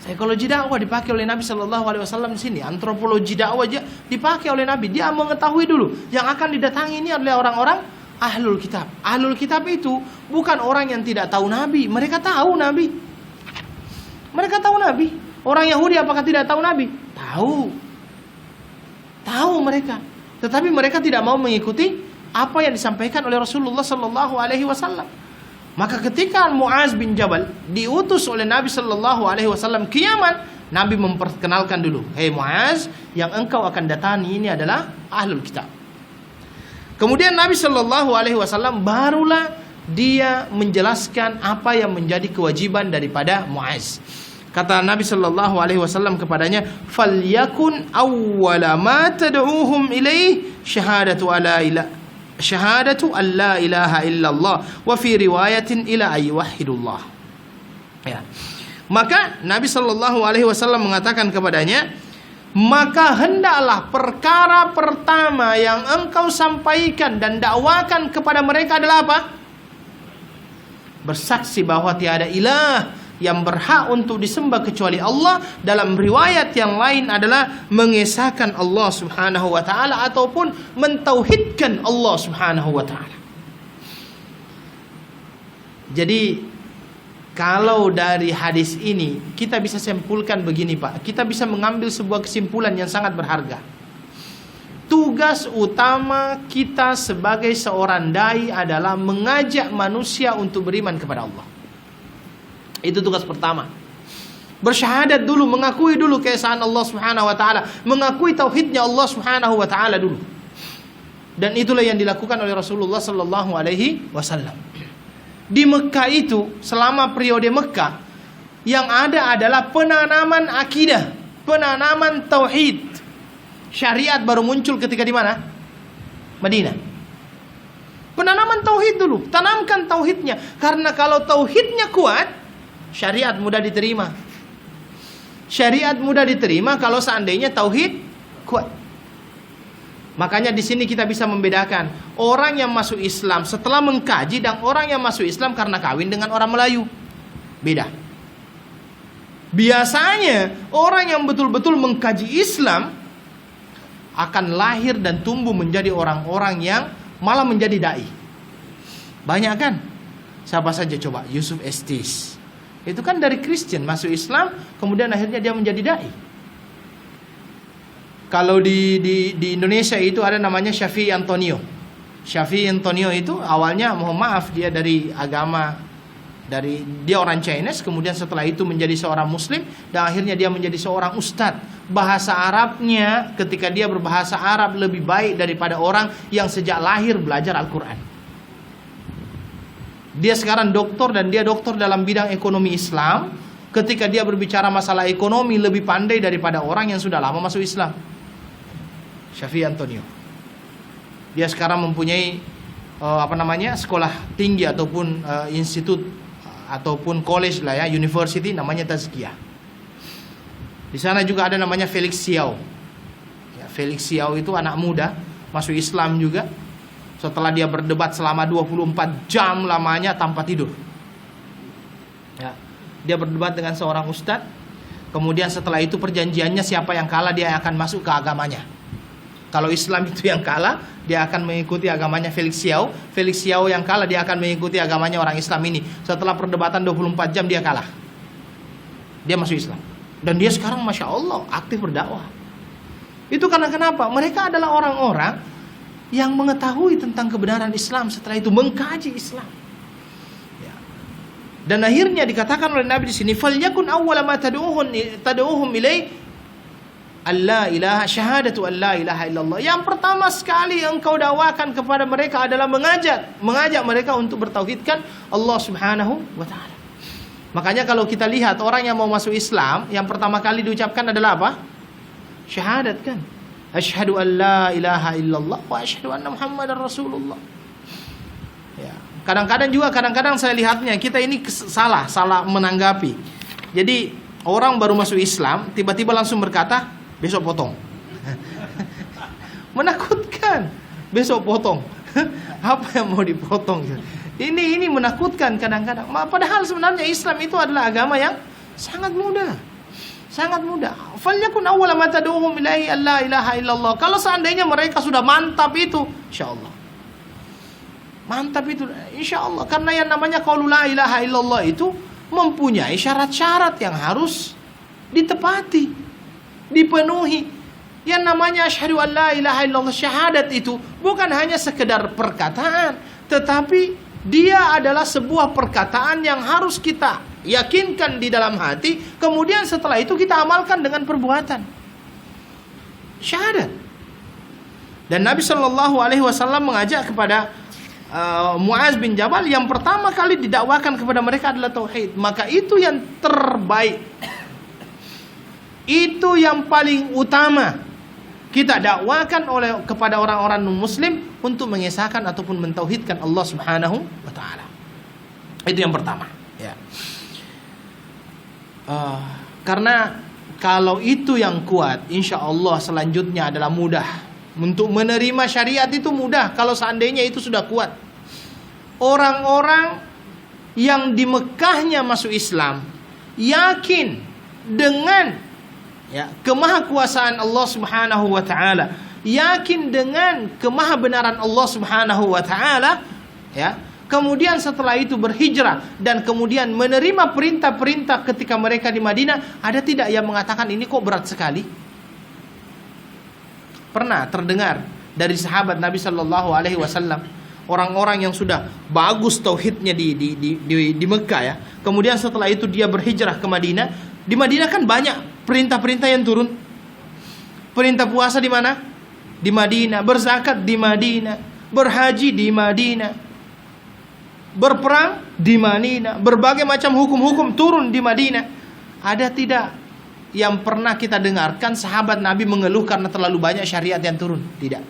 Psikologi dakwah dipakai oleh Nabi Shallallahu Alaihi Wasallam di sini. Antropologi dakwah dipakai oleh Nabi. Dia mengetahui dulu yang akan didatangi ini adalah orang-orang ahlul kitab. Ahlul kitab itu bukan orang yang tidak tahu Nabi. Mereka tahu Nabi. Mereka tahu Nabi. Orang Yahudi apakah tidak tahu Nabi? Tahu. Tahu mereka. Tetapi mereka tidak mau mengikuti apa yang disampaikan oleh Rasulullah Sallallahu Alaihi Wasallam. Maka ketika Muadz bin Jabal diutus oleh Nabi Sallallahu Alaihi Wasallam ke Yaman, Nabi memperkenalkan dulu, hei Muadz, yang engkau akan datangi ini adalah ahlul kitab. Kemudian Nabi Shallallahu Alaihi Wasallam barulah dia menjelaskan apa yang menjadi kewajiban daripada Muadz. Kata Nabi Shallallahu Alaihi Wasallam kepadanya, "Falyakun awwala ma tad'uuhum ilaih syahadatu alla ilaha illallah wa fi riwayatin ila ayyuhidullah." Ya. Maka Nabi Shallallahu Alaihi Wasallam mengatakan kepadanya, maka hendaklah perkara pertama yang engkau sampaikan dan dakwakan kepada mereka adalah apa? Bersaksi bahwa tiada ilah yang berhak untuk disembah kecuali Allah. Dalam riwayat yang lain adalah mengesahkan Allah Subhanahu wa taala ataupun mentauhidkan Allah Subhanahu wa taala. Jadi kalau dari hadis ini kita bisa simpulkan begini Pak, kita bisa mengambil sebuah kesimpulan yang sangat berharga. Tugas utama kita sebagai seorang dai adalah mengajak manusia untuk beriman kepada Allah. Itu tugas pertama. Bersyahadat dulu, mengakui dulu keesaan Allah Subhanahu wa taala, mengakui tauhidnya Allah Subhanahu wa taala dulu. Dan itulah yang dilakukan oleh Rasulullah sallallahu alaihi wasallam. Di Mekah itu, selama periode Mekah, yang ada adalah penanaman akidah, penanaman tauhid. Syariat baru muncul ketika di mana? Madinah. Penanaman tauhid dulu, tanamkan tauhidnya. Karena kalau tauhidnya kuat, syariat mudah diterima. Syariat mudah diterima kalau seandainya tauhid kuat. Makanya di sini kita bisa membedakan orang yang masuk Islam setelah mengkaji dan orang yang masuk Islam karena kawin dengan orang Melayu. Beda. Biasanya orang yang betul-betul mengkaji Islam akan lahir dan tumbuh menjadi orang-orang yang malah menjadi dai. Banyak kan? Siapa saja coba? Yusuf Estes. Itu kan dari Kristen masuk Islam, kemudian akhirnya dia menjadi dai. Kalau di Indonesia itu ada namanya Syafi'i Antonio. Syafi'i Antonio itu awalnya, mohon maaf, dia dari agama, dia orang Chinese, kemudian setelah itu menjadi seorang Muslim dan akhirnya dia menjadi seorang ustadz. Bahasa Arabnya ketika dia berbahasa Arab lebih baik daripada orang yang sejak lahir belajar Al-Quran. Dia sekarang doktor dan dia doktor dalam bidang ekonomi Islam. Ketika dia berbicara masalah ekonomi lebih pandai daripada orang yang sudah lama masuk Islam. Syafi'i Antonio. Dia sekarang mempunyai sekolah tinggi ataupun institut ataupun college lah ya, university, namanya Tazkiyah. Di sana juga ada namanya Felix Xiao. Ya, Felix Xiao itu anak muda masuk Islam juga. Setelah dia berdebat selama 24 jam lamanya tanpa tidur. Ya, dia berdebat dengan seorang ustadz. Kemudian setelah itu perjanjiannya siapa yang kalah dia akan masuk ke agamanya. Kalau Islam itu yang kalah, dia akan mengikuti agamanya Felix Xiao. Felix Xiao yang kalah, dia akan mengikuti agamanya orang Islam ini. Setelah perdebatan 24 jam dia kalah. Dia masuk Islam. Dan dia sekarang Masya Allah aktif berdakwah. Itu karena kenapa? Mereka adalah orang-orang yang mengetahui tentang kebenaran Islam, setelah itu mengkaji Islam. Ya. Dan akhirnya dikatakan oleh Nabi di sini, "Falyakun awwala ma tad'uhum ilai alla ilaha syahadatu alla ilaha illallah." Yang pertama sekali engkau dakwakan kepada mereka adalah mengajak mereka untuk bertauhidkan Allah Subhanahu wa taala. Makanya kalau kita lihat orang yang mau masuk Islam, yang pertama kali diucapkan adalah apa? Syahadat kan? Asyhadu an la ilaha illallah wa asyhadu anna Muhammadar Rasulullah. Ya. Kadang-kadang saya lihatnya kita ini salah menanggapi. Jadi orang baru masuk Islam tiba-tiba langsung berkata besok potong. Menakutkan. Besok potong. Apa yang mau dipotong? Ini menakutkan kadang-kadang. Padahal sebenarnya Islam itu adalah agama yang sangat mudah. Sangat mudah. Falyakun awwala ma tad'uhum ilaihi alla ilaha illallah. Kalau seandainya mereka sudah mantap itu, insyaallah. Mantap itu insyaallah. Karena yang namanya qaulu la ilaha illallah itu mempunyai syarat-syarat yang harus ditepati, dipenuhi. Yang namanya asyhadu an la ilaha illallah, syahadat itu bukan hanya sekedar perkataan, tetapi dia adalah sebuah perkataan yang harus kita yakinkan di dalam hati, kemudian setelah itu kita amalkan dengan perbuatan. Syahadat. Dan Nabi Shallallahu Alaihi Wasallam mengajak kepada Muaz bin Jabal, yang pertama kali didakwakan kepada mereka adalah tauhid. Maka itu yang terbaik, itu yang paling utama kita dakwakan kepada orang-orang non-muslim untuk mengesahkan ataupun mentauhidkan Allah Subhanahu wa taala. Itu yang pertama, ya. Karena kalau itu yang kuat, insya Allah selanjutnya adalah mudah. Untuk menerima syariat itu mudah kalau seandainya itu sudah kuat. Orang-orang yang di Mekahnya masuk Islam yakin dengan kemahakuasaan Allah Subhanahu wa taala, yakin dengan kemahabenaran Allah Subhanahu wa taala, ya. Kemudian setelah itu berhijrah dan kemudian menerima perintah-perintah ketika mereka di Madinah. Ada tidak yang mengatakan ini kok berat sekali? Pernah terdengar dari sahabat Nabi Sallallahu Alaihi Wasallam orang-orang yang sudah bagus tauhidnya di Mekah ya. Kemudian setelah itu dia berhijrah ke Madinah. Di Madinah kan banyak perintah-perintah yang turun. Perintah puasa di mana? Di Madinah. Berzakat di Madinah. Berhaji di Madinah. Berperang di Madinah. Berbagai macam hukum-hukum turun di Madinah. Ada tidak yang pernah kita dengarkan sahabat Nabi mengeluh karena terlalu banyak syariat yang turun? Tidak.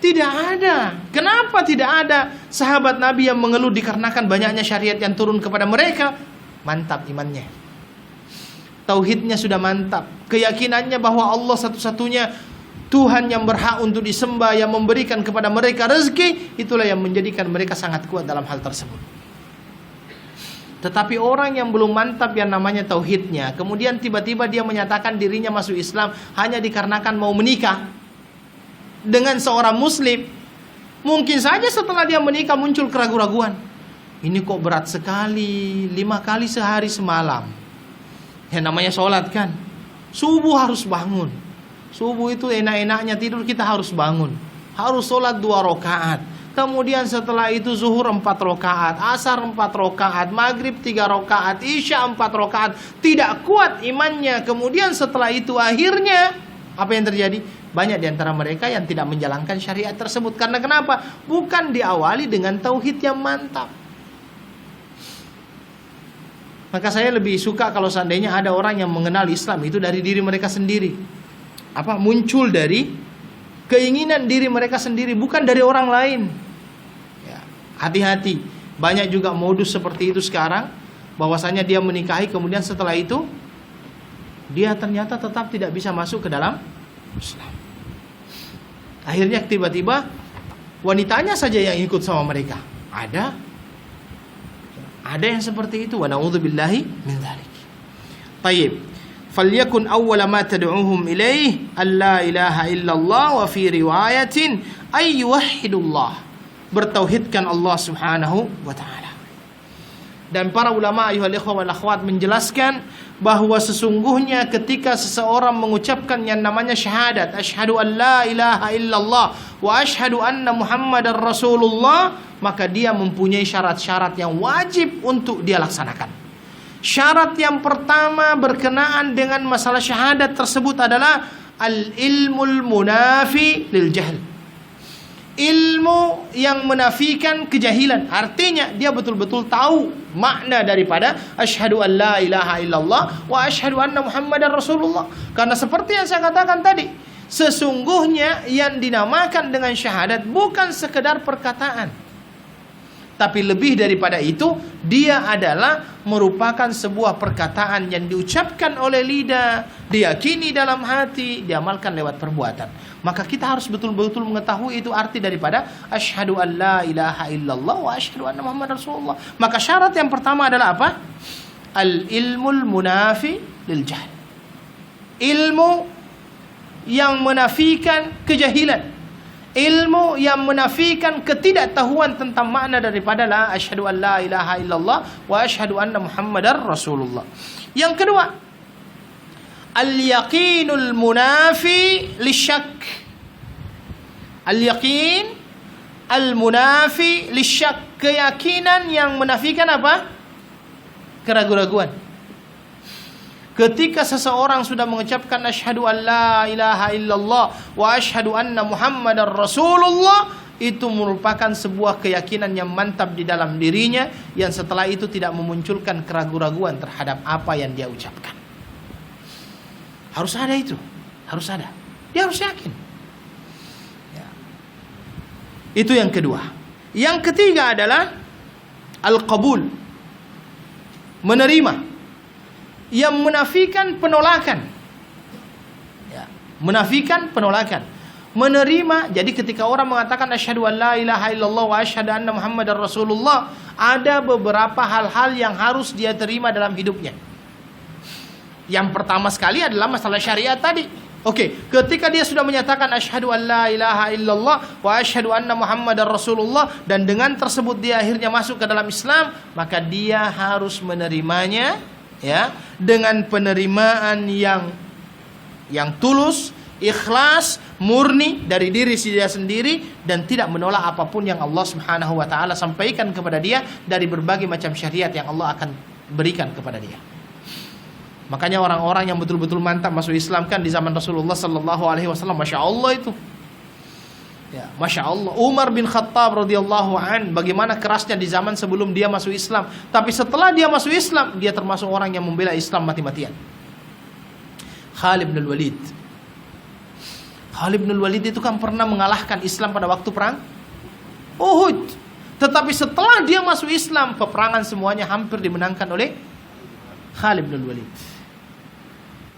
Tidak ada. Kenapa tidak ada sahabat Nabi yang mengeluh dikarenakan banyaknya syariat yang turun kepada mereka? Mantap imannya. Tauhidnya sudah mantap. Keyakinannya bahwa Allah satu-satunya Tuhan yang berhak untuk disembah, yang memberikan kepada mereka rezeki, itulah yang menjadikan mereka sangat kuat dalam hal tersebut. Tetapi orang yang belum mantap yang namanya tauhidnya, kemudian tiba-tiba dia menyatakan dirinya masuk Islam hanya dikarenakan mau menikah dengan seorang muslim, mungkin saja setelah dia menikah muncul keraguan-raguan. Ini kok berat sekali, 5 kali sehari semalam. Yang namanya sholat kan, subuh harus bangun. Subuh itu enak-enaknya tidur, kita harus bangun. Harus sholat 2 rakaat. Kemudian setelah itu zuhur 4 rakaat, asar 4 rakaat, maghrib 3 rakaat, isya 4 rakaat. Tidak kuat imannya. Kemudian setelah itu akhirnya apa yang terjadi? Banyak di antara mereka yang tidak menjalankan syariat tersebut. Karena kenapa? Bukan diawali dengan tauhid yang mantap. Maka saya lebih suka kalau seandainya ada orang yang mengenal Islam itu dari diri mereka sendiri. Muncul dari keinginan diri mereka sendiri, bukan dari orang lain. Ya, hati-hati. Banyak juga modus seperti itu sekarang, bahwasanya dia menikahi kemudian setelah itu dia ternyata tetap tidak bisa masuk ke dalam Islam. Akhirnya tiba-tiba wanitanya saja yang ikut sama mereka. Ada yang seperti itu. Wa na'udzubillahi min dzalik. Tayyib. Falyakun awwala ma tad'uuhum ilaih alla ilaha illallah wa fi riwayatin ay yuwahhidullah. Bertauhidkan Allah Subhanahu wa taala. Dan para ulama ayyuhal ikhwah wal akhwat menjelaskan bahwa sesungguhnya ketika seseorang mengucapkan yang namanya syahadat, asyhadu an la ilaha illallah wa asyhadu anna muhammadar rasulullah, maka dia mempunyai syarat-syarat yang wajib untuk dia laksanakan. Syarat yang pertama berkenaan dengan masalah syahadat tersebut adalah al-ilmul munafi lil jahl. Ilmu yang menafikan kejahilan. Artinya dia betul-betul tahu makna daripada asyhadu an la ilaha illallah wa asyhadu anna muhammadar rasulullah. Karena seperti yang saya katakan tadi, sesungguhnya yang dinamakan dengan syahadat bukan sekedar perkataan, tapi lebih daripada itu, dia adalah merupakan sebuah perkataan yang diucapkan oleh lidah, diyakini dalam hati, diamalkan lewat perbuatan. Maka kita harus betul-betul mengetahui itu arti daripada asyhadu an la ilaha illallah wa asyhadu anna muhammadar rasulullah. Maka syarat yang pertama adalah apa? Al-ilmul munafi lil jahl. Ilmu yang menafikan kejahilan. Ilmu yang menafikan ketidaktahuan tentang makna daripada la asyhadu an la ilaha illallah wa asyhadu anna muhammadar rasulullah. Yang kedua, al-yaqinul munafi lisyak. Al-yaqin al-munafi lisyak. Keyakinan yang menafikan apa? Keraguan-raguan. Ketika seseorang sudah mengucapkan asyhadu an la ilaha illallah wa asyhadu anna muhammadar rasulullah, itu merupakan sebuah keyakinan yang mantap di dalam dirinya, yang setelah itu tidak memunculkan keraguan-raguan terhadap apa yang dia ucapkan. Harus ada itu. Harus ada. Dia harus yakin. Ya. Itu yang kedua. Yang ketiga adalah al-qabul. Menerima. Yang menafikan penolakan. Ya. Menafikan penolakan. Menerima. Jadi ketika orang mengatakan asyhadu an la ilaha illallah wa asyhadu anna muhammadar rasulullah, ada beberapa hal-hal yang harus dia terima dalam hidupnya. Yang pertama sekali adalah masalah syariat tadi. Oke, ketika dia sudah menyatakan asyhadu an la ilaha illallah wa asyhadu anna muhammadar rasulullah, dan dengan tersebut dia akhirnya masuk ke dalam Islam, maka dia harus menerimanya ya dengan penerimaan yang tulus, ikhlas, murni dari diri dia sendiri, dan tidak menolak apapun yang Allah Subhanahu wa taala sampaikan kepada dia dari berbagai macam syariat yang Allah akan berikan kepada dia. Makanya orang-orang yang betul-betul mantap masuk Islam kan di zaman Rasulullah sallallahu alaihi wasallam, Masya Allah itu. Ya, Masya Allah. Umar bin Khattab radhiyallahu an, bagaimana kerasnya di zaman sebelum dia masuk Islam. Tapi setelah dia masuk Islam, dia termasuk orang yang membela Islam mati-matian. Khalid bin Walid. Khalid bin Walid itu kan pernah mengalahkan Islam pada waktu perang Uhud. Tetapi setelah dia masuk Islam, peperangan semuanya hampir dimenangkan oleh Khalid bin Walid.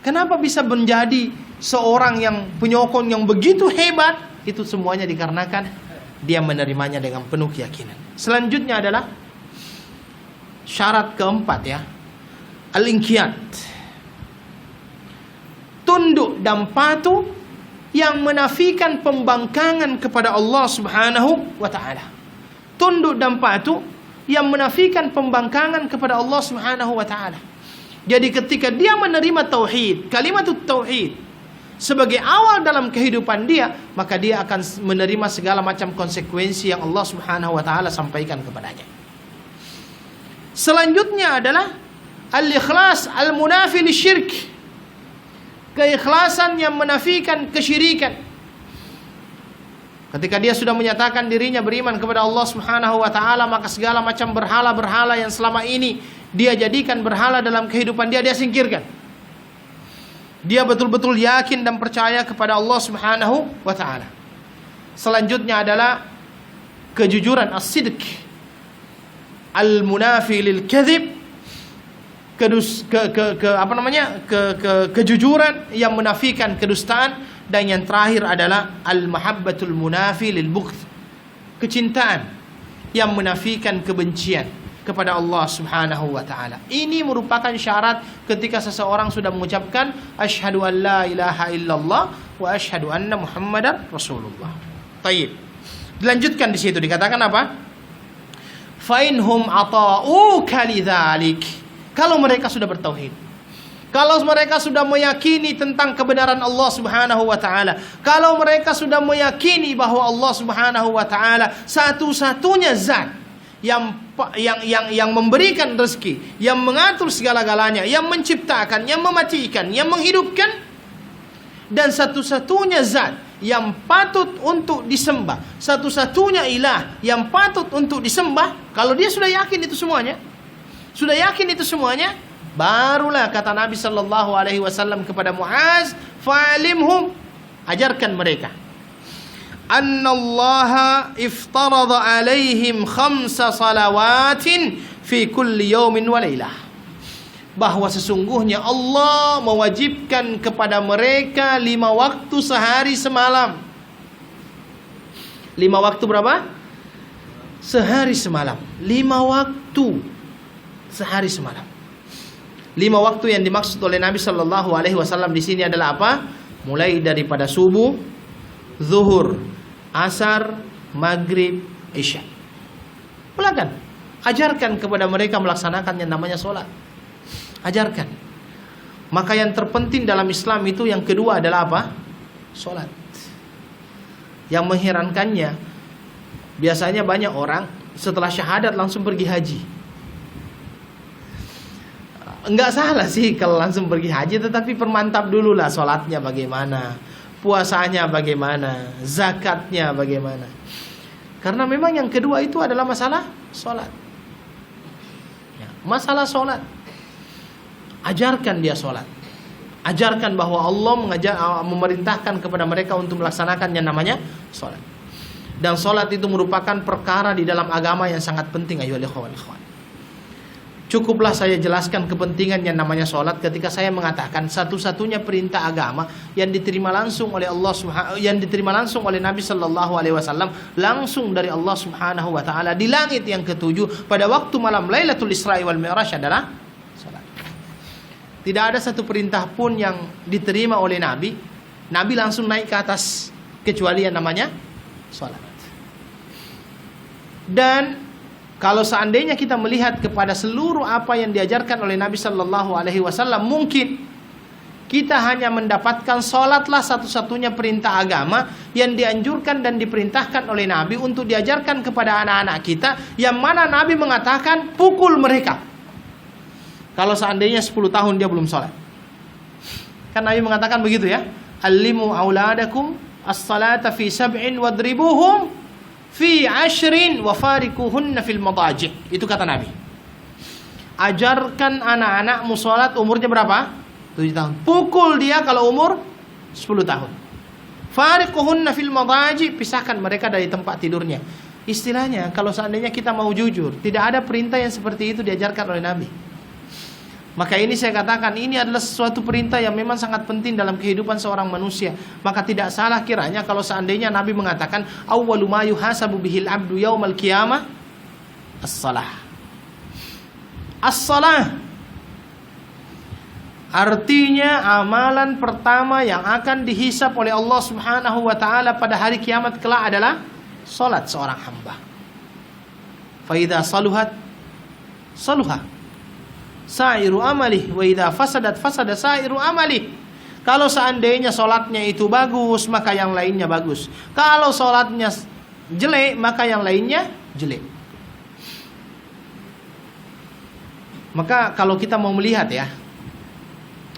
Kenapa bisa menjadi seorang yang penyokong yang begitu hebat? Itu semuanya dikarenakan dia menerimanya dengan penuh keyakinan. Selanjutnya adalah syarat keempat, ya, al-inqiyad, tunduk dan patuh yang menafikan pembangkangan kepada Allah Subhanahu wa taala. Tunduk dan patuh yang menafikan pembangkangan kepada Allah Subhanahu wa taala. Jadi ketika dia menerima tauhid, kalimat tauhid sebagai awal dalam kehidupan dia, maka dia akan menerima segala macam konsekuensi yang Allah Subhanahu wa taala sampaikan kepadanya. Selanjutnya adalah al-ikhlas al-munafi lisyirk. Keikhlasan yang menafikan kesyirikan. Ketika dia sudah menyatakan dirinya beriman kepada Allah Subhanahu wa taala, maka segala macam berhala-berhala yang selama ini dia jadikan berhala dalam kehidupan dia, dia singkirkan. Dia betul-betul yakin dan percaya kepada Allah Subhanahu wa taala. Selanjutnya adalah kejujuran, as-sidq al-munafi lil kadhib. Kejujuran yang menafikan kedustaan. Dan yang terakhir adalah al-mahabbatul munafi lil bughd, kecintaan yang menafikan kebencian kepada Allah Subhanahu wa taala. Ini merupakan syarat ketika seseorang sudah mengucapkan asyhadu an la ilaha illallah wa asyhadu anna muhammadar rasulullah. Taib. Dilanjutkan di situ dikatakan apa? Fa inhum ata'uka lidzalik. Kalau mereka sudah bertauhid, kalau mereka sudah meyakini tentang kebenaran Allah Subhanahu wa taala, kalau mereka sudah meyakini bahwa Allah Subhanahu wa taala satu-satunya zat yang memberikan rezeki, yang mengatur segala-galanya, yang menciptakan, yang mematikan, yang menghidupkan, dan satu-satunya zat yang patut untuk disembah, satu-satunya ilah yang patut untuk disembah, kalau dia sudah yakin itu semuanya, barulah kata Nabi sallallahu alaihi wasallam kepada Muaz, fa'alimhum, ajarkan mereka, annallaha iftarada alaihim khamsa salawatin fi kulli yawmin wa lailah, bahwa sesungguhnya Allah mewajibkan kepada mereka 5 waktu sehari semalam. 5 waktu berapa? Sehari semalam. 5 waktu sehari semalam. 5 waktu yang dimaksud oleh Nabi sallallahu alaihi wasallam di sini adalah apa? Mulai daripada subuh, zuhur, asar, maghrib, isya. Ulangan, ajarkan kepada mereka melaksanakan yang namanya sholat. Ajarkan. Maka yang terpenting dalam Islam itu yang kedua adalah apa? Sholat. Yang mengherankannya, biasanya banyak orang setelah syahadat langsung pergi haji. Enggak salah sih kalau langsung pergi haji, tetapi permantap dulu lah sholatnya bagaimana, puasanya bagaimana, zakatnya bagaimana. Karena memang yang kedua itu adalah masalah sholat. Ya, masalah sholat. Ajarkan dia sholat. Ajarkan bahwa Allah memerintahkan kepada mereka untuk melaksanakan yang namanya sholat. Dan sholat itu merupakan perkara di dalam agama yang sangat penting. Ayo ikhwan. Cukuplah saya jelaskan kepentingan yang namanya sholat ketika saya mengatakan satu-satunya perintah agama yang diterima langsung oleh Nabi Sallallahu Alaihi Wasallam langsung dari Allah Subhanahu Wa Taala di langit yang ketujuh pada waktu malam Lailatul Isra wal Mi'raj adalah sholat. Tidak ada satu perintah pun yang diterima oleh Nabi langsung naik ke atas kecuali yang namanya sholat. Dan kalau seandainya kita melihat kepada seluruh apa yang diajarkan oleh Nabi Sallallahu Alaihi Wasallam, mungkin Kita hanya mendapatkan sholatlah satu-satunya perintah agama yang dianjurkan dan diperintahkan oleh Nabi untuk diajarkan kepada anak-anak kita, yang mana Nabi mengatakan pukul mereka kalau seandainya 10 tahun dia belum sholat. Kan Nabi mengatakan begitu ya, allimu auladakum as-salata fi sab'in wadribuhum fi 'ashrin wa farikuhunna fil madaji'. Itu kata Nabi. Ajarkan anak-anakmu sholat umurnya berapa? 7 tahun. Pukul dia kalau umur 10 tahun. Fariquhunna fil madaji, pisahkan mereka dari tempat tidurnya. Istilahnya, kalau seandainya kita mau jujur, tidak ada perintah yang seperti itu diajarkan oleh Nabi. Maka ini saya katakan, ini adalah sesuatu perintah yang memang sangat penting dalam kehidupan seorang manusia. Maka tidak salah kiranya kalau seandainya Nabi mengatakan, awwalu ma yuhasabu bihil abdu yaumal qiyamah as-salah. As-salah artinya amalan pertama yang akan dihisap oleh Allah Subhanahu wa taala pada hari kiamat kelak adalah salat seorang hamba. Fa idza saluhat saluha sa'iru amali wa idza fasadat fasada sa'iru amali. Kalau seandainya salatnya itu bagus, maka yang lainnya bagus. Kalau salatnya jelek, maka yang lainnya jelek. Maka kalau kita mau melihat ya,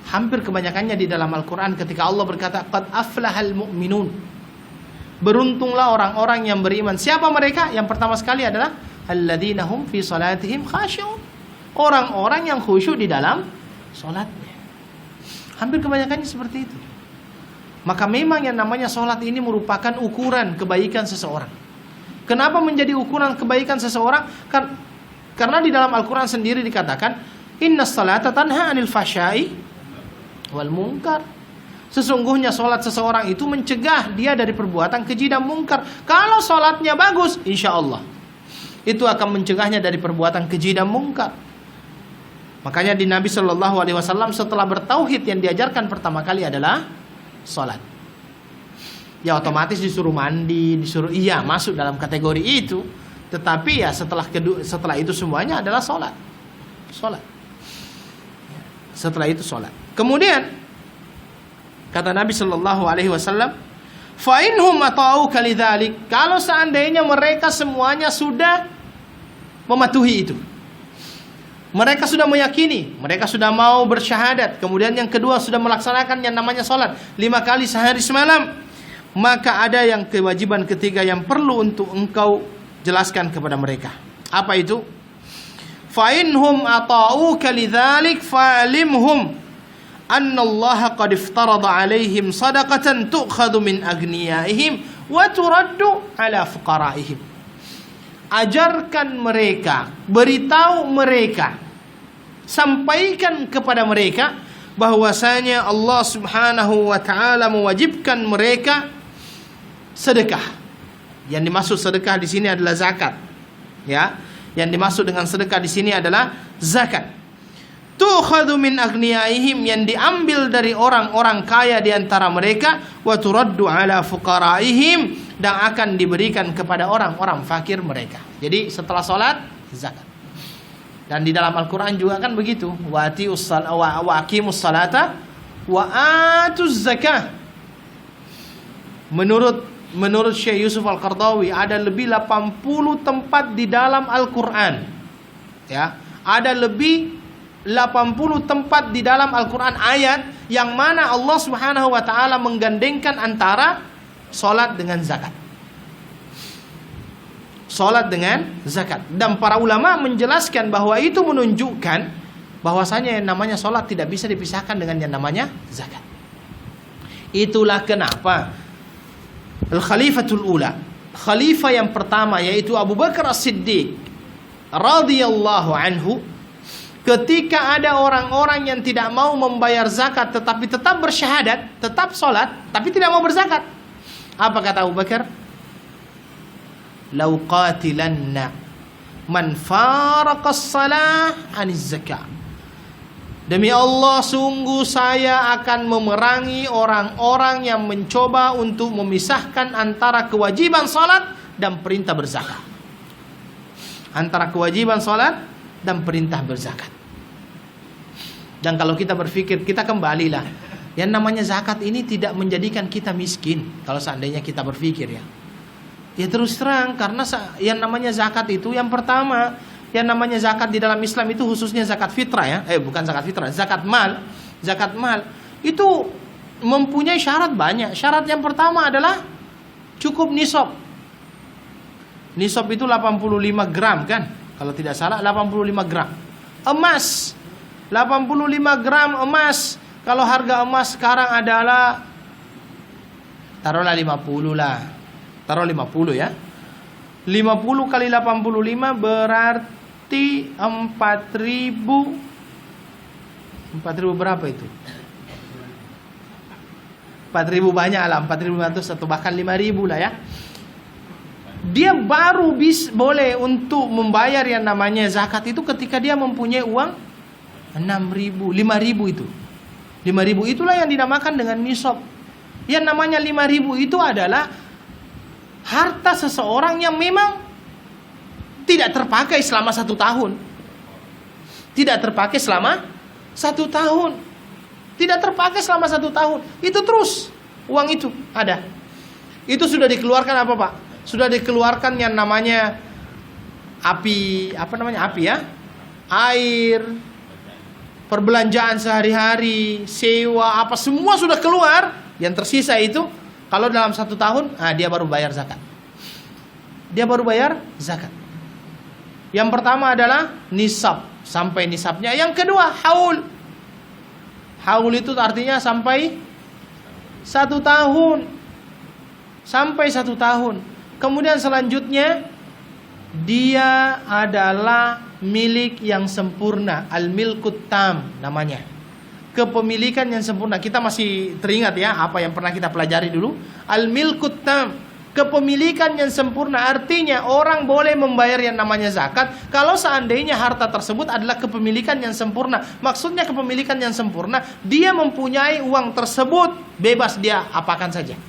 hampir kebanyakannya di dalam Al-Quran ketika Allah berkata qad aflahal mu'minun, beruntunglah orang-orang yang beriman. Siapa mereka? Yang pertama sekali adalah alladzina hum fi salatihim khashi'un, orang-orang yang khusyuk di dalam salatnya. Hampir kebanyakannya seperti itu. Maka memang yang namanya salat ini merupakan ukuran kebaikan seseorang. Kenapa menjadi ukuran kebaikan seseorang? Karena di dalam Al-Quran sendiri dikatakan innas salata tanha anil fahsya'i wal munkar. Sesungguhnya solat seseorang itu mencegah dia dari perbuatan keji dan mungkar. Kalau solatnya bagus, insya Allah itu akan mencegahnya dari perbuatan keji dan mungkar. Makanya di Nabi Shallallahu Alaihi Wasallam setelah bertauhid yang diajarkan pertama kali adalah solat. Ya otomatis disuruh mandi, disuruh masuk dalam kategori itu. Tetapi ya setelah itu semuanya adalah solat. Setelah itu solat. Kemudian kata Nabi Shallallahu Alaihi Wasallam, fa inhum ata'uka lidzalik, kalau seandainya mereka semuanya sudah mematuhi itu, mereka sudah meyakini, mereka sudah mau bersyahadat, kemudian yang kedua sudah melaksanakan yang namanya salat 5 kali sehari semalam, maka ada yang kewajiban ketiga yang perlu untuk engkau jelaskan kepada mereka. Apa itu? Fa inhum ata'uka lidzalik fa'limhum anna Allah qad iftarada 'alaihim shadaqatan tu'khadhu min aghniyaihim wa turaddu 'ala fuqaraihim. Ajarkan mereka, beritahu mereka, sampaikan kepada mereka bahwasanya Allah Subhanahu wa taala mewajibkan mereka sedekah. Yang dimaksud sedekah di sini adalah zakat. Ya, yang dimaksud dengan sedekah di sini adalah zakat. Tu'khadhu min aghniyaihim, yang diambil dari orang-orang kaya di antara mereka, wa turaddu ala fuqaraihim, dan akan diberikan kepada orang-orang fakir mereka. Jadi setelah salat zakat. Dan di dalam Al-Qur'an juga kan begitu, wa aqimus salata wa atuz zakah. Menurut Syekh Yusuf Al-Qardawi ada lebih 80 tempat di dalam Al-Qur'an. Ya, ada lebih 80 tempat di dalam Al-Quran ayat yang mana Allah Subhanahu wa ta'ala menggandengkan antara salat dengan zakat. Salat dengan zakat. Dan para ulama menjelaskan bahwa itu menunjukkan bahwasanya yang namanya salat tidak bisa dipisahkan dengan yang namanya zakat. Itulah kenapa Al-Khalifatul Ula, khalifah yang pertama yaitu Abu Bakar As-Siddiq radhiyallahu anhu, ketika ada orang-orang yang tidak mau membayar zakat tetapi tetap bersyahadat, tetap sholat tapi tidak mau berzakat, apa kata Abu Bakar? Lau qatilanna man faraqas salah aniz zakah. Demi Allah, sungguh saya akan memerangi orang-orang yang mencoba untuk memisahkan antara kewajiban salat dan perintah berzakat. Antara kewajiban salat dan perintah berzakat. Dan kalau kita berpikir, kita kembalilah Yang namanya zakat ini tidak menjadikan kita miskin. Kalau seandainya kita berpikir ya. Ya terus terang, karena yang namanya zakat itu, yang pertama, yang namanya zakat di dalam Islam itu khususnya zakat fitrah ya. Bukan zakat fitrah, zakat mal. Zakat mal itu mempunyai syarat banyak. Syarat yang pertama adalah cukup nisab. Nisab itu 85 gram kan? Kalau tidak salah 85 gram. Emas 85 gram emas. Kalau harga emas sekarang adalah taruhlah 50 lah. Taruh 50 ya. 50 kali 85 berarti 4.000 berapa itu? 4.000 banyak lah, 4.500 atau bahkan 5.000 lah ya. Dia baru boleh untuk membayar yang namanya zakat itu ketika dia mempunyai uang 6.000, 5.000 itu. 5.000 itulah yang dinamakan dengan nisab. Yang namanya 5.000 itu adalah harta seseorang yang memang tidak terpakai selama 1 tahun. Tidak terpakai selama 1 tahun. Tidak terpakai selama 1 tahun. Itu terus uang itu ada. Itu sudah dikeluarkan apa Pak? Sudah dikeluarkan yang namanya api ya, air, perbelanjaan sehari-hari, sewa, apa semua sudah keluar. Yang tersisa itu kalau dalam 1 tahun, dia baru bayar zakat. Dia baru bayar zakat. Yang pertama adalah nisab, sampai nisabnya. Yang kedua haul. Haul itu artinya sampai 1 tahun. Sampai 1 tahun. Kemudian selanjutnya dia adalah milik yang sempurna, al-milkut tam namanya. Kepemilikan yang sempurna. Kita masih teringat ya apa yang pernah kita pelajari dulu. Al-milkut tam, kepemilikan yang sempurna. Artinya orang boleh membayar yang namanya zakat kalau seandainya harta tersebut adalah kepemilikan yang sempurna. Maksudnya kepemilikan yang sempurna, dia mempunyai uang tersebut, bebas dia apakan saja.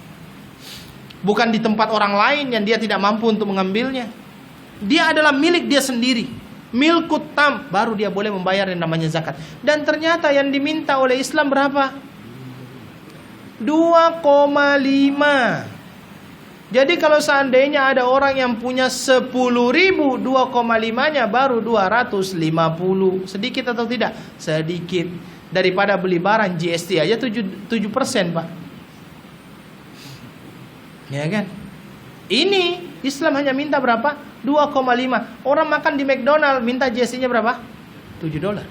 Bukan di tempat orang lain yang dia tidak mampu untuk mengambilnya. Dia adalah milik dia sendiri. Milkut tam, baru dia boleh membayar yang namanya zakat. Dan ternyata yang diminta oleh Islam berapa? 2,5. Jadi kalau seandainya ada orang yang punya 10.000, 2,5-nya baru 250. Sedikit atau tidak? Sedikit. Daripada beli barang GST aja 7% Pak. Ya kan? Ini Islam hanya minta berapa? 2,5. Orang makan di McDonald minta GST-nya berapa? $7. 7%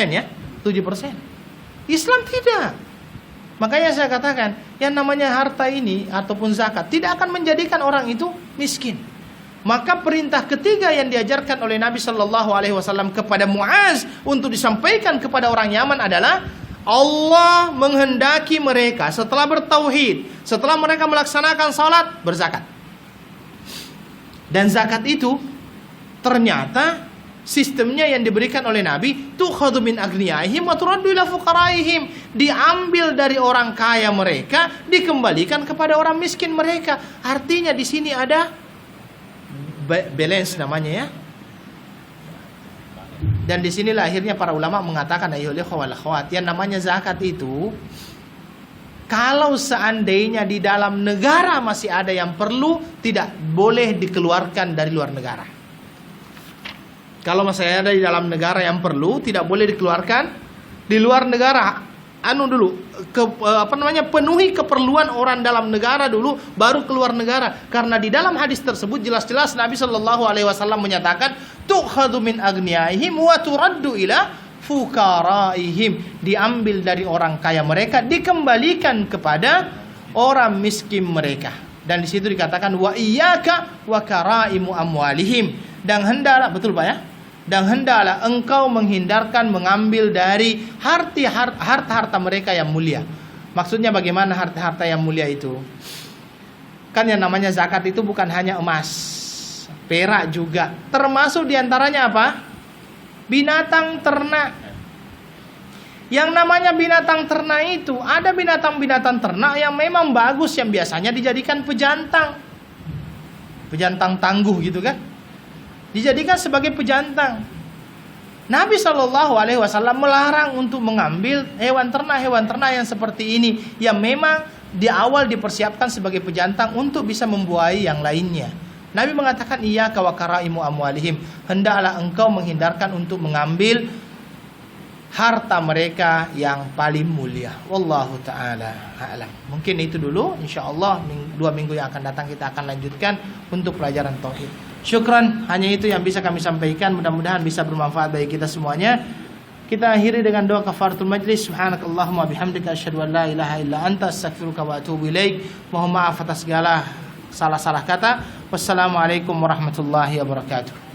ya? 7%. Islam tidak. Makanya saya katakan, yang namanya harta ini ataupun zakat tidak akan menjadikan orang itu miskin. Maka perintah ketiga yang diajarkan oleh Nabi Shallallahu Alaihi Wasallam kepada Muaz untuk disampaikan kepada orang Yaman adalah Allah menghendaki mereka setelah bertauhid, setelah mereka melaksanakan salat, berzakat. Dan zakat itu ternyata sistemnya yang diberikan oleh Nabi, tukhadhu min agniyaihim wa turaddu ila fuqaraihim, diambil dari orang kaya mereka, dikembalikan kepada orang miskin mereka. Artinya di sini ada balance namanya ya. Dan disinilah akhirnya para ulama mengatakan ayyuhal ikhwah wal akhwat, yang namanya zakat itu kalau seandainya di dalam negara masih ada yang perlu, tidak boleh dikeluarkan dari luar negara. Kalau masih ada di dalam negara yang perlu, tidak boleh dikeluarkan di luar negara. Penuhi keperluan orang dalam negara dulu, baru keluar negara. Karena di dalam hadis tersebut jelas-jelas Nabi Shallallahu Alaihi Wasallam menyatakan, tukhadhu min agniyaihim wa turaddu ila fuqaraihim, diambil dari orang kaya mereka, dikembalikan kepada orang miskin mereka. Dan di situ dikatakan wa iyyaka wa karaimu amwalihim, dan hendaklah, betul Pak ya, dan hendaklah engkau menghindarkan mengambil dari harta-harta mereka yang mulia. Maksudnya bagaimana harta-harta yang mulia itu? Kan yang namanya zakat itu bukan hanya emas, perak juga. Termasuk diantaranya apa? Binatang ternak. Yang namanya binatang ternak itu, ada binatang-binatang ternak yang memang bagus, yang biasanya dijadikan pejantang. Pejantang tangguh gitu kan, dijadikan sebagai pejantang. Nabi Shallallahu Alaihi Wasallam melarang untuk mengambil hewan ternak yang seperti ini, yang memang di awal dipersiapkan sebagai pejantan untuk bisa membuai yang lainnya. Nabi mengatakan, iyyaka wa karaimu amwalihim, hendaklah engkau menghindarkan untuk mengambil harta mereka yang paling mulia. Wallahu ta'ala a'lam. Mungkin itu dulu, insyaallah 2 minggu yang akan datang kita akan lanjutkan untuk pelajaran tauhid. Syukran, hanya itu yang bisa kami sampaikan, mudah-mudahan bisa bermanfaat bagi kita semuanya. Kita akhiri dengan doa kafaratul majlis. Subhanakallahumma bihamdika asyhadu an la ilaha illa anta astaghfiruka wa atubu ilaik. Mohon maaf atas segala salah-salah kata. Wassalamualaikum warahmatullahi wabarakatuh.